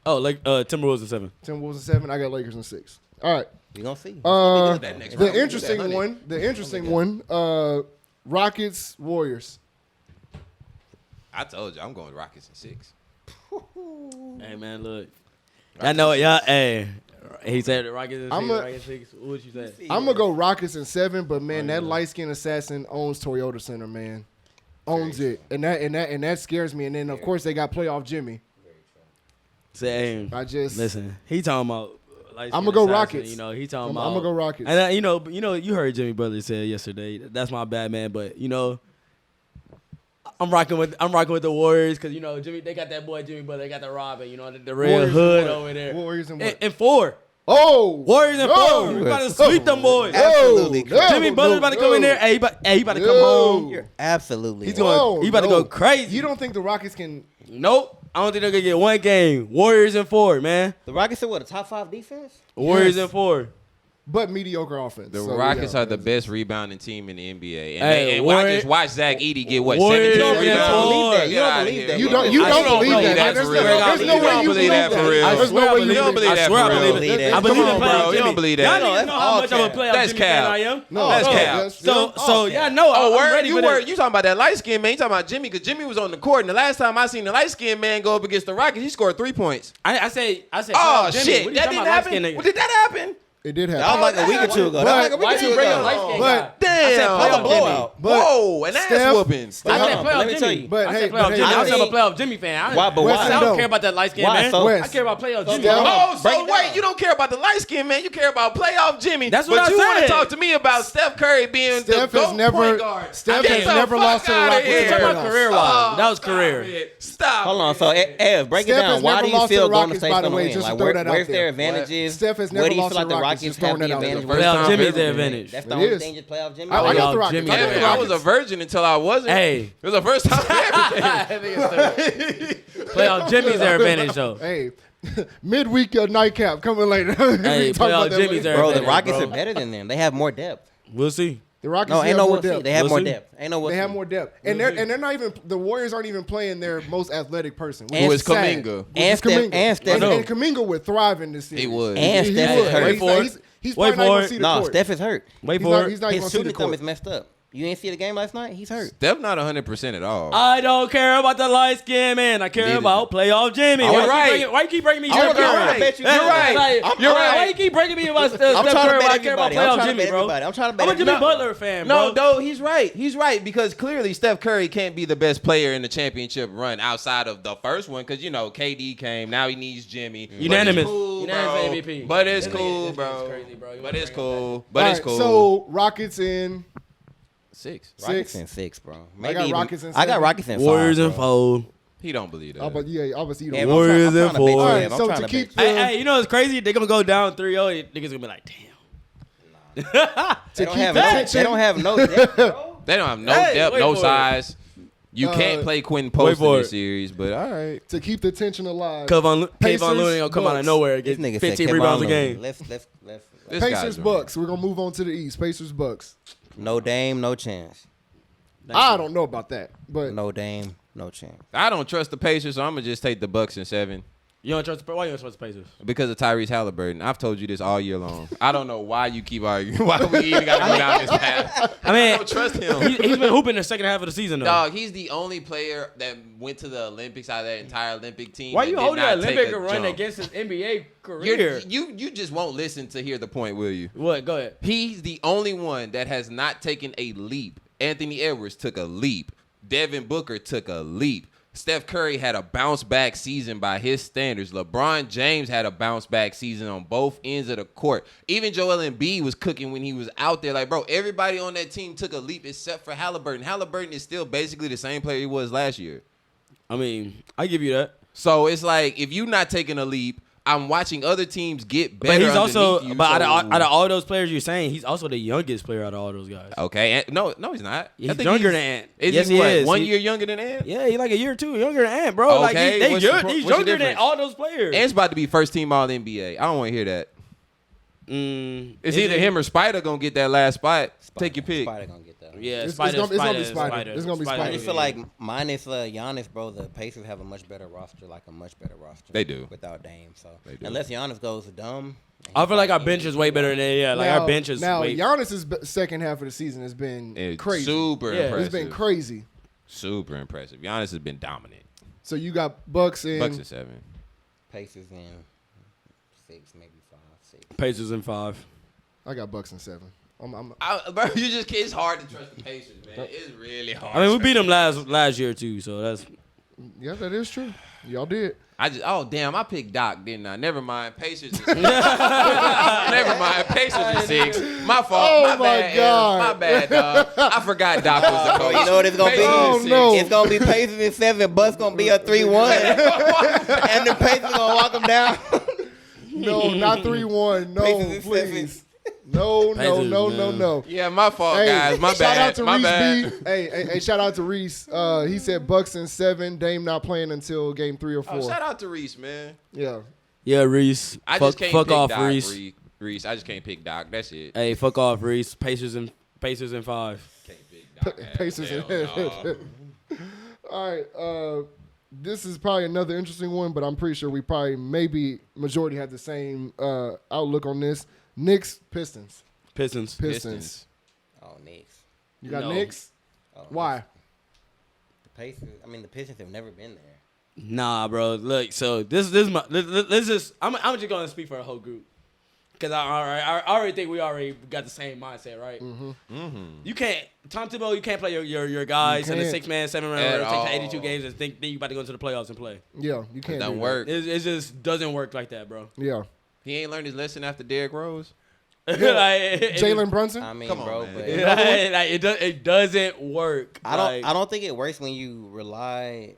Oh, like Timberwolves in 7. Timberwolves in 7. I got Lakers in 6. All right. We're going to see. That next round, The we interesting do that, one. The interesting one. Rockets Warriors. I told you I'm going Rockets in 6. Hey man, look. I know it, y'all. Hey, he said the Rockets in 6. I'm a- Rockets 6. What you say? I'm gonna go Rockets in 7, but man, that light skinned assassin owns Toyota Center, man. Owns it, and that scares me. And then of course they got playoff Jimmy. Say, I just listen. He talking about. I'ma go Rockets. You know, he talking I'm about. gonna go Rockets. And you know, you heard Jimmy Butler say yesterday. That's my bad man, but you know, I'm rocking with the Warriors because Jimmy. They got that boy Jimmy Butler. They got the Robin. The red Warriors hood and what? over there. Warriors and what? And 4. Oh, Warriors and 4. We about to sweep them boys. Absolutely. Jimmy Butler's about to come in there. Hey, he about to come home. You're absolutely. He's going. He about to go crazy. You don't think the Rockets can? Nope. I don't think they're gonna get one game. Warriors and 4, man. The Rockets are what, a top 5 defense? Warriors and 4. But mediocre offense. The Rockets are the best rebounding team in the NBA. Hey, and watch Zach Edey get what, Warriors 17 don't rebounds? You don't believe that. You don't believe that. There's no way you believe that. There's no way you don't believe that. I believe it. I believe in playoff Jimmy. You don't believe that. Y'all don't know how much of a playoff That's Jimmy fan cap. I am. No, That's cap. So yeah, no. I'm ready for that. You talking about that light skinned man? You talking about Jimmy? Because Jimmy was on the court, and the last time I seen the light skinned man go up against the Rockets, he scored 3 points. I said. Oh shit, that didn't happen. Did that happen? It did happen. That was like a week or two ago. Why you bring up light skin guy? But damn, playoff blowout. Whoa, an ass whooping. I said playoff Jimmy. But I hey, said playoff Jimmy. I said I'm a playoff Jimmy fan. Why? But Why? I don't care about that light skin man. I care about playoff Jimmy. Oh, so wait, you don't care about the light skin man, you care about playoff Jimmy. That's what I But you want to said. talk to me about Steph Curry being the GOAT point guard. Steph has never lost to the Rockets. We're talking about career-wise. That was career. Stop. Hold on. So, Ev, break it Steph down. has Why never do you lost to feel the Golden Rockets, State's by the going to way, win? just to Like, throw that out where's there. their advantages? Steph has Where never do you lost feel to like the the Rockets. Rockets Just have throwing the that out there. advantage? Playoff Jimmy's their advantage. That's the It only is. thing. Just playoff Jimmy. I got the Playoff Rockets. Jimmy. I got the I Rockets. was a virgin until I wasn't. Hey. It was the first time ever. Playoff Jimmy's their advantage though. Hey, midweek nightcap coming later. Hey, Talk about playoff that Jimmy's later. their Bro, advantage. the Rockets bro. are better than them. They have more depth. We'll see. The Rockets No, have ain't no more we'll see. depth. They have We'll more see. depth. Ain't no we'll They have see. more depth, and they're not even. The Warriors aren't even playing their most athletic person. Which Who is is sad. Kuminga? Which is And Kuminga. Steph And Kuminga would thrive in this series. He would. And He Steph would. is hurt. Wait for it. He's Wait probably not for going it. to see the No, court. Steph is hurt. Wait He's for not it. going to His see the shooting thumb court. is messed up. You didn't see the game last night? He's hurt. Steph not 100% at all. I don't care about the light skin man. I care Neither. about playoff Jimmy. You're right. Why you keep bringing me You're Steph Curry? right. I bet you You're do. right. You're right. Why you keep bringing me about Steph I'm trying Curry to when I bet care about everybody. I'm playoff trying to Jimmy, bet bro? everybody. I'm trying to bet I'm a Jimmy everybody. Butler fan, No, bro. he's right. He's right because clearly Steph Curry can't be the best player in the championship run outside of the first one because, KD came. Now he needs Jimmy. Unanimous. But it's cool, Unanimous bro. MVP. But it's This cool, nigga's bro. crazy, bro. You But wanna it's bring it cool. But All it's right, cool. So Rockets in 6. Rockets in 6, bro. I got Rockets in I got 7. Rockets in 5. Warriors and bro. 4. He don't believe that. Obviously you Yeah, don't. but Warriors I'm trying and to bet you, four. All Ev. right, I'm so trying to bet keep you. Hey, you know what's crazy? They're gonna go down 3-0. Niggas gonna be like, damn. They don't have attention- they don't have no depth, bro. They don't have no Hey, depth, wait no for it. size. You can't play Quentin Post in for this it. series, but all right. to keep the tension alive. Kevon Pacers, Looney gonna come out of Bucks. nowhere and This get nigga 15 said rebounds a Kevon game. Looney. Let's This Pacers guy's Bucks. We're gonna move on to the East. Pacers Bucks. no Dame, no chance. I don't know about that, but No Dame, no chance. I don't trust the Pacers, so I'm gonna just take the Bucks in 7 You don't trust why you don't trust the Pacers? because of Tyrese Halliburton. I've told you this all year long. I don't know why you keep arguing. Why we even gotta go down this path? I mean, I don't trust him. he's been hooping the second half of the season though. Dog, he's the only player that went to the Olympics out of that entire Olympic team. Why that you did holding not that take Olympic a run jump. against his NBA career? You just won't listen to hear the point, will you? What? Go ahead. He's the only one that has not taken a leap. Anthony Edwards took a leap. Devin Booker took a leap. Steph Curry had a bounce back season by his standards. LeBron James had a bounce back season on both ends of the court. Even Joel Embiid was cooking when he was out there. Like, bro, everybody on that team took a leap except for Halliburton. Halliburton is still basically the same player he was last year. I mean, I give you that. So it's like if you're not taking a leap, I'm watching other teams get better. But he's also, underneath you, but so- out of all those players you're saying, he's also the youngest player out of all those guys. Okay, no, he's not. He's I think younger than Ant. Is Yes, he he is. 1 He- year younger than Ant? Yeah, he's like a year or two younger than Ant, bro. Like Okay, he's what's the younger difference? than all those players. Ant's about to be first team All NBA. I don't want to hear that. It's either him or Spider gonna get that last spot. Take your pick. Spider gonna get that. Yeah, It's gonna be Spider. It's gonna be I Spider. just feel like minus Giannis, bro, the Pacers have a much better roster, They do. without Dame. So They do. unless Giannis goes dumb, I feel like our bench is way better than our bench is now way. Giannis's second half of the season has been It's crazy. super Yeah. impressive. It's been crazy. Super impressive. Giannis has been dominant. So you got Bucks in. Bucks at 7. Pacers in 6, maybe 5, 6. Pacers in 5. I got Bucks in 7. Bro, you just it's hard to trust the Pacers, man. It's really hard. I mean, we beat them last year too, so that's. Yeah, that is true. Y'all did. I picked Doc, didn't I? Never mind. Pacers is 6. Never mind. Pacers is 6. My fault. Oh, my bad. God. My bad, dog. I forgot Doc was the coach. You know what it's gonna be? Oh, no. It's gonna be Pacers in 7. Bucks gonna be a 3-1, and the Pacers gonna walk them down. No, not 3-1. No, Pacers is please. No. Yeah, my fault, guys. My shout bad. out to my Reese bad. B. Hey, shout out to Reese. He said Bucks in 7. Dame not playing until game 3 or 4. Oh, shout out to Reese, man. Yeah. Yeah, Reese. I fuck, just can't fuck pick off, Doc, Reese. Reese. I just can't pick Doc. That's it. Hey, fuck off, Reese. Pacers in 5. Can't pick Doc. Pacers. Hell no. All right. This is probably another interesting one, but I'm pretty sure we probably maybe majority have the same outlook on this. Knicks, Pistons. Pistons. Oh, Knicks. You got No. Knicks? Oh, Why? The Pacers. I mean, the Pistons have never been there. Nah, bro. Look, so this is my. Let's just. I'm just gonna speak for the whole group, cause I already think we already got the same mindset, right? Mm-hmm. You can't, Tom Thibodeau. You can't play your guys in a can't. 6-man, 7-man, At take all. the 82 games and think then you about to go into the playoffs and play. Yeah, you can't. It don't do work. It just doesn't work like that, bro. That. Yeah. He ain't learned his lesson after Derrick Rose. Jalen Brunson? I mean, Come on, bro, man. but it doesn't work. I don't think it works when you rely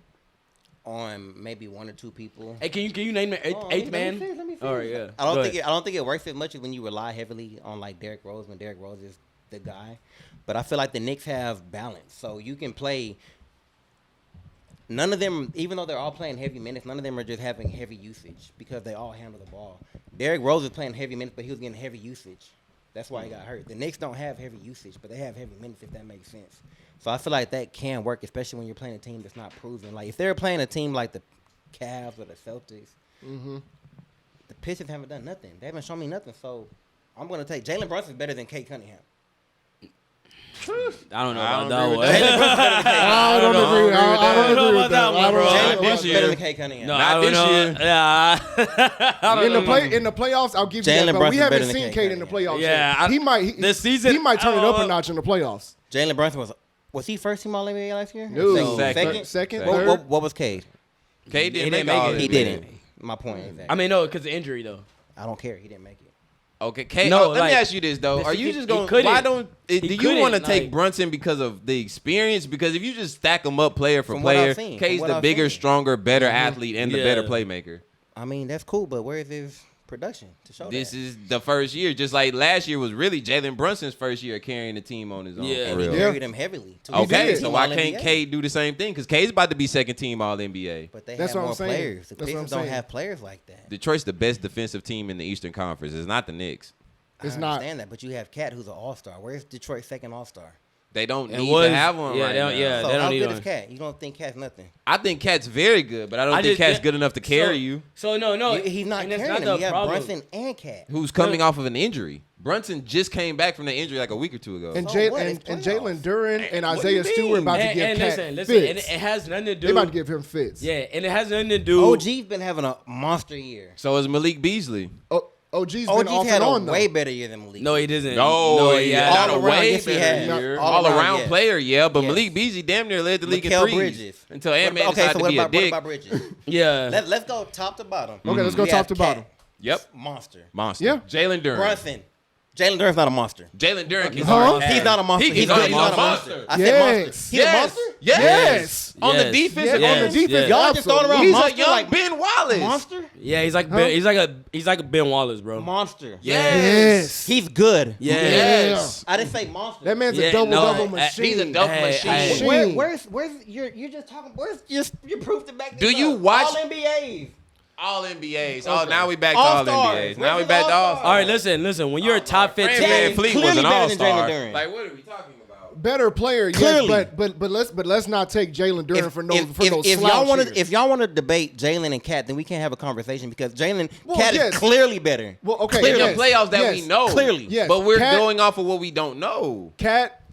on maybe 1 or 2 people. Hey, can you name the eighth man? Let me finish. All right, yeah. I don't Go think ahead. I don't think it works as much as when you rely heavily on like Derrick Rose when Derrick Rose is the guy. But I feel like the Knicks have balance, so you can play. None of them, even though they're all playing heavy minutes, none of them are just having heavy usage because they all handle the ball. Derrick Rose is playing heavy minutes, but he was getting heavy usage. That's why he got hurt. The Knicks don't have heavy usage, but they have heavy minutes, if that makes sense. So I feel like that can work, especially when you're playing a team that's not proven. Like, if they're playing a team like the Cavs or the Celtics, the Pistons haven't done nothing. They haven't shown me nothing. So I'm going to take Jalen Brunson's better than Kate Cunningham. I don't know I about don't that agree with one. I don't agree. I don't agree with that. I don't Jalen this Brunson's year. better than Kate Cunningham. No, Not I don't this know. year. Yeah, I don't know. In the playoffs, I'll give you Jalen that. But we Brunson's haven't better than seen Kate Kate in the playoffs. Yeah, yet. this season he might turn it up a uh, notch in the playoffs. Jalen Brunson was he first team All NBA last year? No. Second. Third. What was Cade? Cade He didn't didn't make make all it. that, He man. didn't. My point exactly. I mean, no, because of injury though. I don't care. He didn't make it. Okay, Cade. No, Let me like, ask you this though: this Are is- you just he going? couldn't. Why don't? Do He you couldn't, want to take like- Brunson because of the experience? Because if you just stack them up player for From what player, I've seen, Cade's from what the I've bigger, seen. stronger, better athlete and the Yeah. better playmaker. I mean, that's cool, but where is his production to show This that? is the first year, just like last year was really Jalen Brunson's first year carrying the team on his own. Yeah. for And he real. carried him heavily. To Okay, did. so why All can't NBA. Cade do the same thing? Because Cade's about to be second team All NBA. But they That's have what I'm more saying. players. The That's what I'm Pistons don't saying. have players like that. Detroit's the best defensive team in the Eastern Conference. It's not the Knicks. It's I not. understand that, but you have Cat, who's an all-star. Where's Detroit's second all-star? They don't It need was- to have one yeah, right they don't- now. yeah. So they don't how need good one. is Cat? You don't think Cat's nothing? I think Cat's very good, but I don't I think just- Cat's good enough to carry you. So no, He's not and that's carrying not him. the You have problem. Brunson and Cat. Who's coming off of an injury. Brunson just came back from the injury like a week or two ago. And So Jay, what? and, It's and playoffs. Jalen Duren and What do Isaiah you Stewart mean? about to give and Cat listen, and fits. it has nothing to do. They about to give him fits. Yeah, and it has nothing to do. OG's been having a monster year. So is Malik Beasley. OG's been OG's off had and a on though. way better year than Malik. No, he doesn't. No, he yeah, hasn't. not All a around, way yes, he better has. year. All All around, around yes. player, yeah, but Yes. Malik Beasley damn near led the league in Mikal threes Bridges. until Ant-Man Okay, decided so to what be a about dick. Bridges? Yeah. Let's go top to bottom. Okay, let's go We top have to Cat. bottom. Yep, Monster. monster. Yeah. Jalen Duren. Brunson. Jalen Duren's not a monster. Jalen Duren can Huh? guard. He's not a monster. He's not a monster. I said Yes. monster. He's a monster? Yes. On the Yes. defensive Yeah, end. on the defense, Y'all just throwing around He's monster a young like Ben Wallace. monster? Yeah, he's like Huh? Ben, he's like a Ben Wallace, bro. Monster. Yes. He's good. Yeah. Yes. I didn't say monster. That man's Yeah, a double no, machine. He's a double Hey, machine. hey. Where's you're just talking? Where's your proof to back this Do you up? watch- All NBAs? All NBAs. Okay. Oh, now we back to all All-Stars. NBAs. Now we Where's back his to all All-Stars? All right, listen. When you're a top Fred 15, VanVleet was clearly an better than all-star. Jalen Duren. Like, what are we talking about? Better player, Clearly. yes, but let's not take Jalen Duren for no if slouch y'all want here. to if y'all want to debate Jalen and Cat, then we can't have a conversation because Jalen Well, Cat yes. is clearly better. Well, okay, In yes, the playoffs that yes, we know. Clearly. Yes. But we're Cat- going off of what we don't know. Cat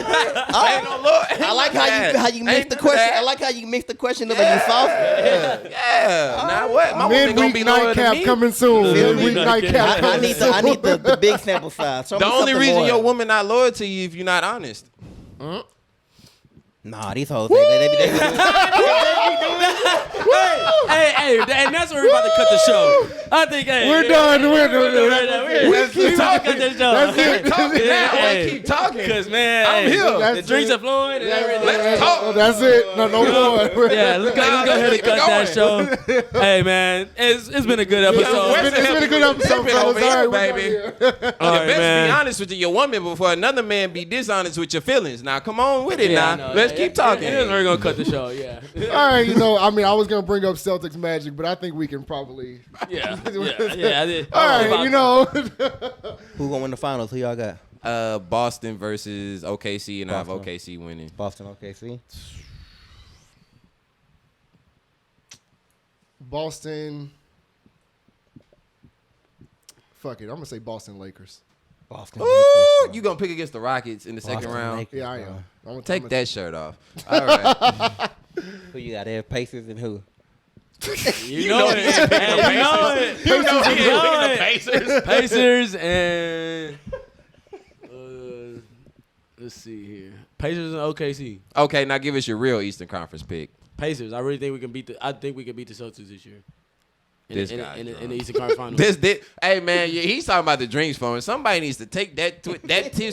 Ain't no Lord. I like how you missed the question. I like how you mix the question up and you sauce it. Yeah. Now what? My woman gonna be Midweek loyal to nightcap me. coming soon. Feel Midweek me? nightcap. I need the big sample size. Show The me only something reason more. your woman not loyal to you if you're not honest. Nah, these hoes, they be Hey, and that's where we're about to cut the show. I think, We're done. We're We keep talking this show. That's it. Keep talking now. Hey. Keep talking. Cause man, I'm hey, here. The That's drinks it. are flowing and everything. Let's talk. That's it. No more. Yeah, let's go ahead and cut that show. Hey man, it's been a good episode. It's been a good episode, Been fellas. over All here, right, baby. baby. All You right, best man. be honest with your woman before another man be dishonest with your feelings. Now, come on with it. Yeah, I now, know. let's Yeah, keep talking. We're gonna cut the show. Yeah. All right, I was gonna bring up Celtics Magic, but I think we can probably. Yeah. I did. All right, Who gonna win the finals? Who y'all got? Boston versus OKC, and I have Boston. OKC winning. Boston, OKC. Boston. Fuck it, I'm gonna say Boston Lakers. Boston. Ooh, you gonna pick against the Rockets in the second Boston round? Lakers, Yeah, I bro. am. I'm gonna Take that shirt off. All right. Who you got there? Pacers and who? You know it. Hey, you know it. You know he You know ain't it. picking the Pacers. Pacers and let's see here. Pacers and OKC. Okay, now give us your real Eastern Conference pick. Pacers. I really think we can beat the. I think we can beat the Celtics this year. In This the guy in the Eastern Conference Finals. Hey man, he's talking about the drinks phone. Somebody needs to take that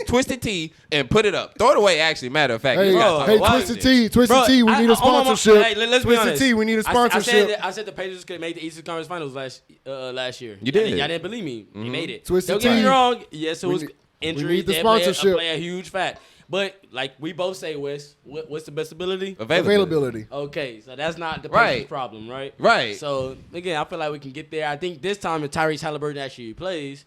twisted tea and put it up. Throw it away. Actually, matter of fact, Hey, you gotta talk hey, about Twisted this. Tea, Twisted Bro, Tea, we need a sponsorship. Hey, let's be Twisted honest. Tea, we need a sponsorship. I said the Pacers could make the Eastern Conference Finals last year. You did. Y'all didn't believe me. They made it. Twisted Don't get me Tea. wrong. Yes, it We was need- injuries. we need the That play sponsorship. a huge fact. But like we both say, Wes, what's the best ability? Availability. Okay, so that's not the Right. Pacers' problem, right? Right. So again, I feel like we can get there. I think this time if Tyrese Halliburton actually plays,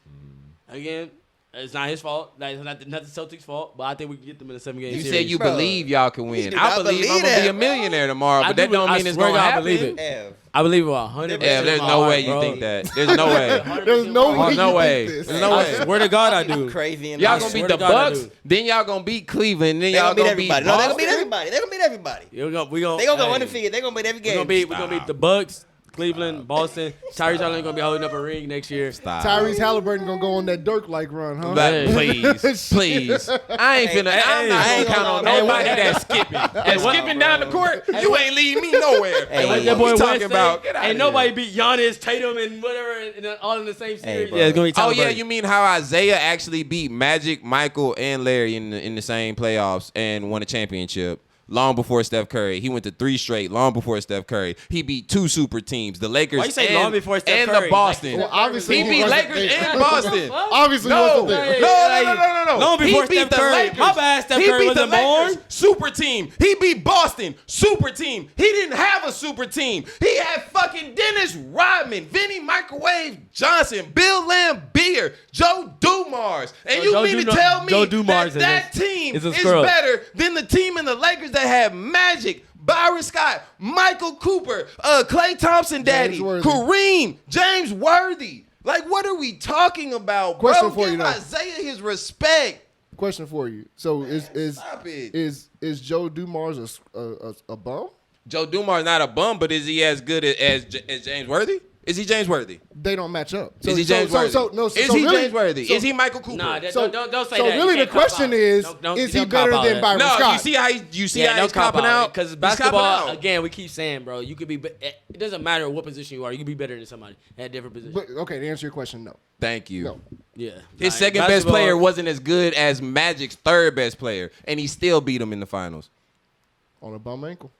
again, it's not his fault. Like, it's not the Celtics' fault. But I think we can get them in a 7-game You series. said you Bro, believe y'all can win. do I not believe I'm believe gonna be that, a millionaire tomorrow, I but that do- don't I mean it's swear gonna to God, I happen. believe it. Ev. I believe it 100%. Yeah, there's in my no heart, way you bro. think that. There's no way. There's no way no you way. think this. There's no I way. swear to God, I do. Crazy and Y'all I gonna swear beat to the God, I Bucks, do. then y'all gonna beat Cleveland, then They y'all gonna beat gonna beat everybody. No, they gonna beat Boston. everybody. They gonna beat everybody. We gonna They gonna go Hey. undefeated. They gonna beat every we game. gonna beat the Bucks, Cleveland, Boston. Tyrese Halliburton gonna be holding up a ring next year. Stop. Tyrese Halliburton gonna go on that Dirk-like run, huh? But Hey. please. I ain't finna. I'm not hey, gonna count on hey, nobody hey, that's skipping. That's skipping down the court. You ain't leading me nowhere. Hey, What That boy you West talking said, about? Get out ain't of nobody here. beat Giannis, Tatum, and whatever, all in the same series. bro. Yeah, it's gonna be Oh Halliburton. yeah, you mean how Isaiah actually beat Magic, Michael, and Larry in the same playoffs and won a championship? Long before Steph Curry. He went to 3 straight long before Steph Curry. He beat 2 super teams, the Lakers Why you say and, long before Steph and Curry? the Boston. Well, obviously he beat wasn't Lakers there. and Boston. Obviously, he No, wasn't no, there. no. Long before He beat Steph the Curry. Lakers. My bad, Steph He Curry beat the wasn't born. Lakers, super team. He beat Boston, super team. He didn't have a super team. He had fucking Dennis Rodman, Vinny Microwave Johnson, Bill Laimbeer, Joe Dumars. And you Joe mean to Dumars- tell me Joe Dumars that is team a is scrub. better than the team in the Lakers that had Magic, Byron Scott, Michael Cooper, Klay Thompson daddy, James Worthy. Kareem, James Worthy. Like, what are we talking about, bro? Question for you, Give though. Isaiah his respect. Question for you. So Stop it. is Joe Dumars a bum? Joe Dumars not a bum, but is he as good as James Worthy? Is he James Worthy? They don't match up. Is he James Worthy? Is he James Worthy? Is he Michael Cooper? Nah, So- don't say so that. You really the can't cop question out. is, Don't- is he don't better cop than out. Byron No, Scott? you see how he's don't cop copping out? because He's basketball copping out. again. We keep saying, bro, you could be. It doesn't matter what position you are. You can be better than somebody at a different position. But okay, to answer your question, no. Thank you. No. Yeah, His Like, second best basketball- player wasn't as good as Magic's third best player, and he still beat him in the finals. On a bum ankle.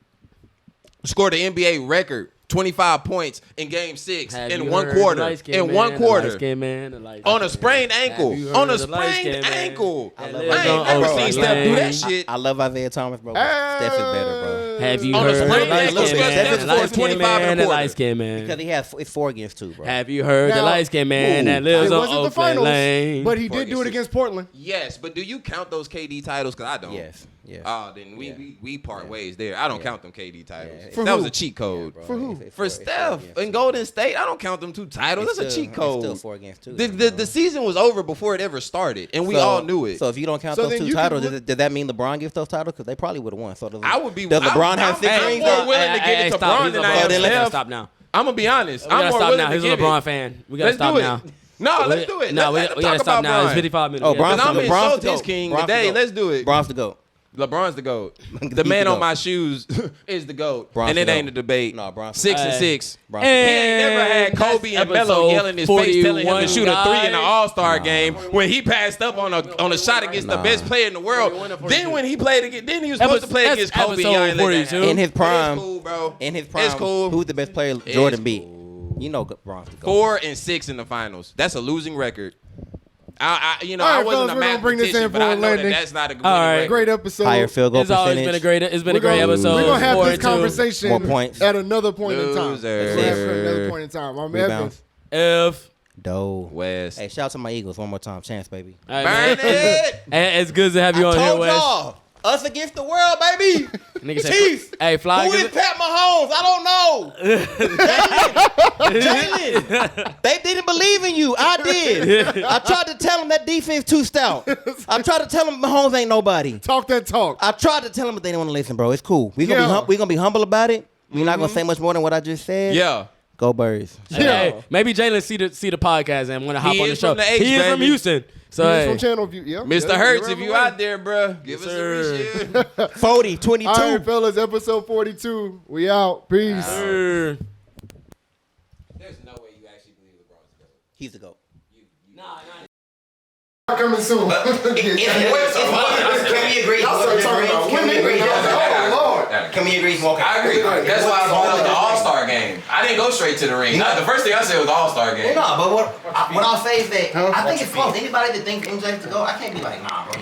Scored an NBA record, 25 points in Game 6 Have in you one heard the quarter. light-skinned In man, one the quarter. light-skinned man, the light-skinned On a man. sprained Have ankle. you heard On a the light-skinned sprained man? ankle. I I love ain't Isaiah never Thomas, seen Steph do that man. shit. I love Isaiah Thomas, bro. Steph is better, bro. Have you On a heard the sprained light ankle, skinned Steph man? scores The light skinned 25 in a man, the quarter. light skinned man. Because it's 4 against 2, bro. Have you heard the Now, light skinned man ooh, that lives It on wasn't the Oakland finals, Lane? but he did do it Ferguson. against Portland. Yes, but do you count those KD titles? Because I don't. Yes. Oh, then we part ways there. I don't count them KD titles. For That who? was a cheat code. For who? For Steph and Golden State, I don't count them 2 titles. That's a cheat code. It's still 4 against 2. The season was over before it ever started, and we all knew it. So if you don't count So those then 2 titles, did that mean LeBron gets those titles? Because they probably would have won. So I would be. Does LeBron have 6 I'm rings? more willing to give it to LeBron than I am We gotta Steph. stop now. I'm gonna be honest. We gotta I'm more stop willing now. to He's a give LeBron it. fan. We gotta Let's stop do it. now. No, let's do it. No, we Let's gotta talk stop about now. It's Bron. 55 minutes. Oh, Yeah. Bron- Because I'm in LeBron's the Celtics GOAT. king Bron's the today. GOAT. Let's do it. LeBron's the GOAT. LeBron's the GOAT. He's The man the on GOAT. my shoes is the GOAT. Bron's And the it ain't GOAT. a debate. No, Bron's the 6 GOAT. and 6. Bron's He the GOAT. ain't never had Kobe and Melo episode yelling in his face, telling him to shoot a 3 in the guys. All-Star game when he passed up on a shot against the best player in the world. 41 or 42. Then when he played against, then he was supposed to play That's against Kobe. episode Y'all ain't let that 42. happen. In his prime, It's cool, bro. in his prime, It's cool. who's the best player Jordan beat? You know Bron's the GOAT. 4 and 6 in the finals. That's a losing record. I All right, wasn't fellas, a we're gonna bring this in mathematician, but for I a know that landing. that's not a good All right. record. Great episode. Higher field goal It's always percentage. been a great. It's been a We're great gonna- episode. We're gonna have this 42. conversation More points. at another point in time. Loser. We'll have it at another point in time. I'm Rebounds. Evans. F. Doe. West. Hey, shout out to my Eagles one more time. Chance, baby. All right, Burn man. it. And it's good to have you I on here, told Wes. y'all. Us against the world, baby. Nigga said, Chiefs. hey, Fly. Who give is it- Pat Mahomes? I don't know. Jalen. They didn't believe in you. I did. I tried to tell them that defense too stout. I tried to tell them Mahomes ain't nobody. Talk that talk. I tried to tell them, but they didn't want to listen, bro. It's cool. We're gonna be humble about it. We're not gonna say much more than what I just said. Yeah. Go Birds. Hey, maybe Jalen see the podcast and want to hop He on the is show. from the H, He is from baby. Houston. So He's hey. from Channel View. Yeah, Mr. yeah, Hurts, you're if you right. out there, bro, give us sir. a reshoot. 40, 22. All right, fellas, episode 42. We out. Peace. Sir. There's no way you actually believe LeBron's the GOAT. He's the GOAT. Coming soon. Can we agree? Can we agree? Oh, Lord. Can we agree? Okay. I agree. That's why I brought up the All-Star game. I didn't go straight to the ring. The first thing I said was the All-Star game. No, but what I'll say is that I think it's close. Anybody that thinks MJ's the GOAT, I can't be like, nah, bro.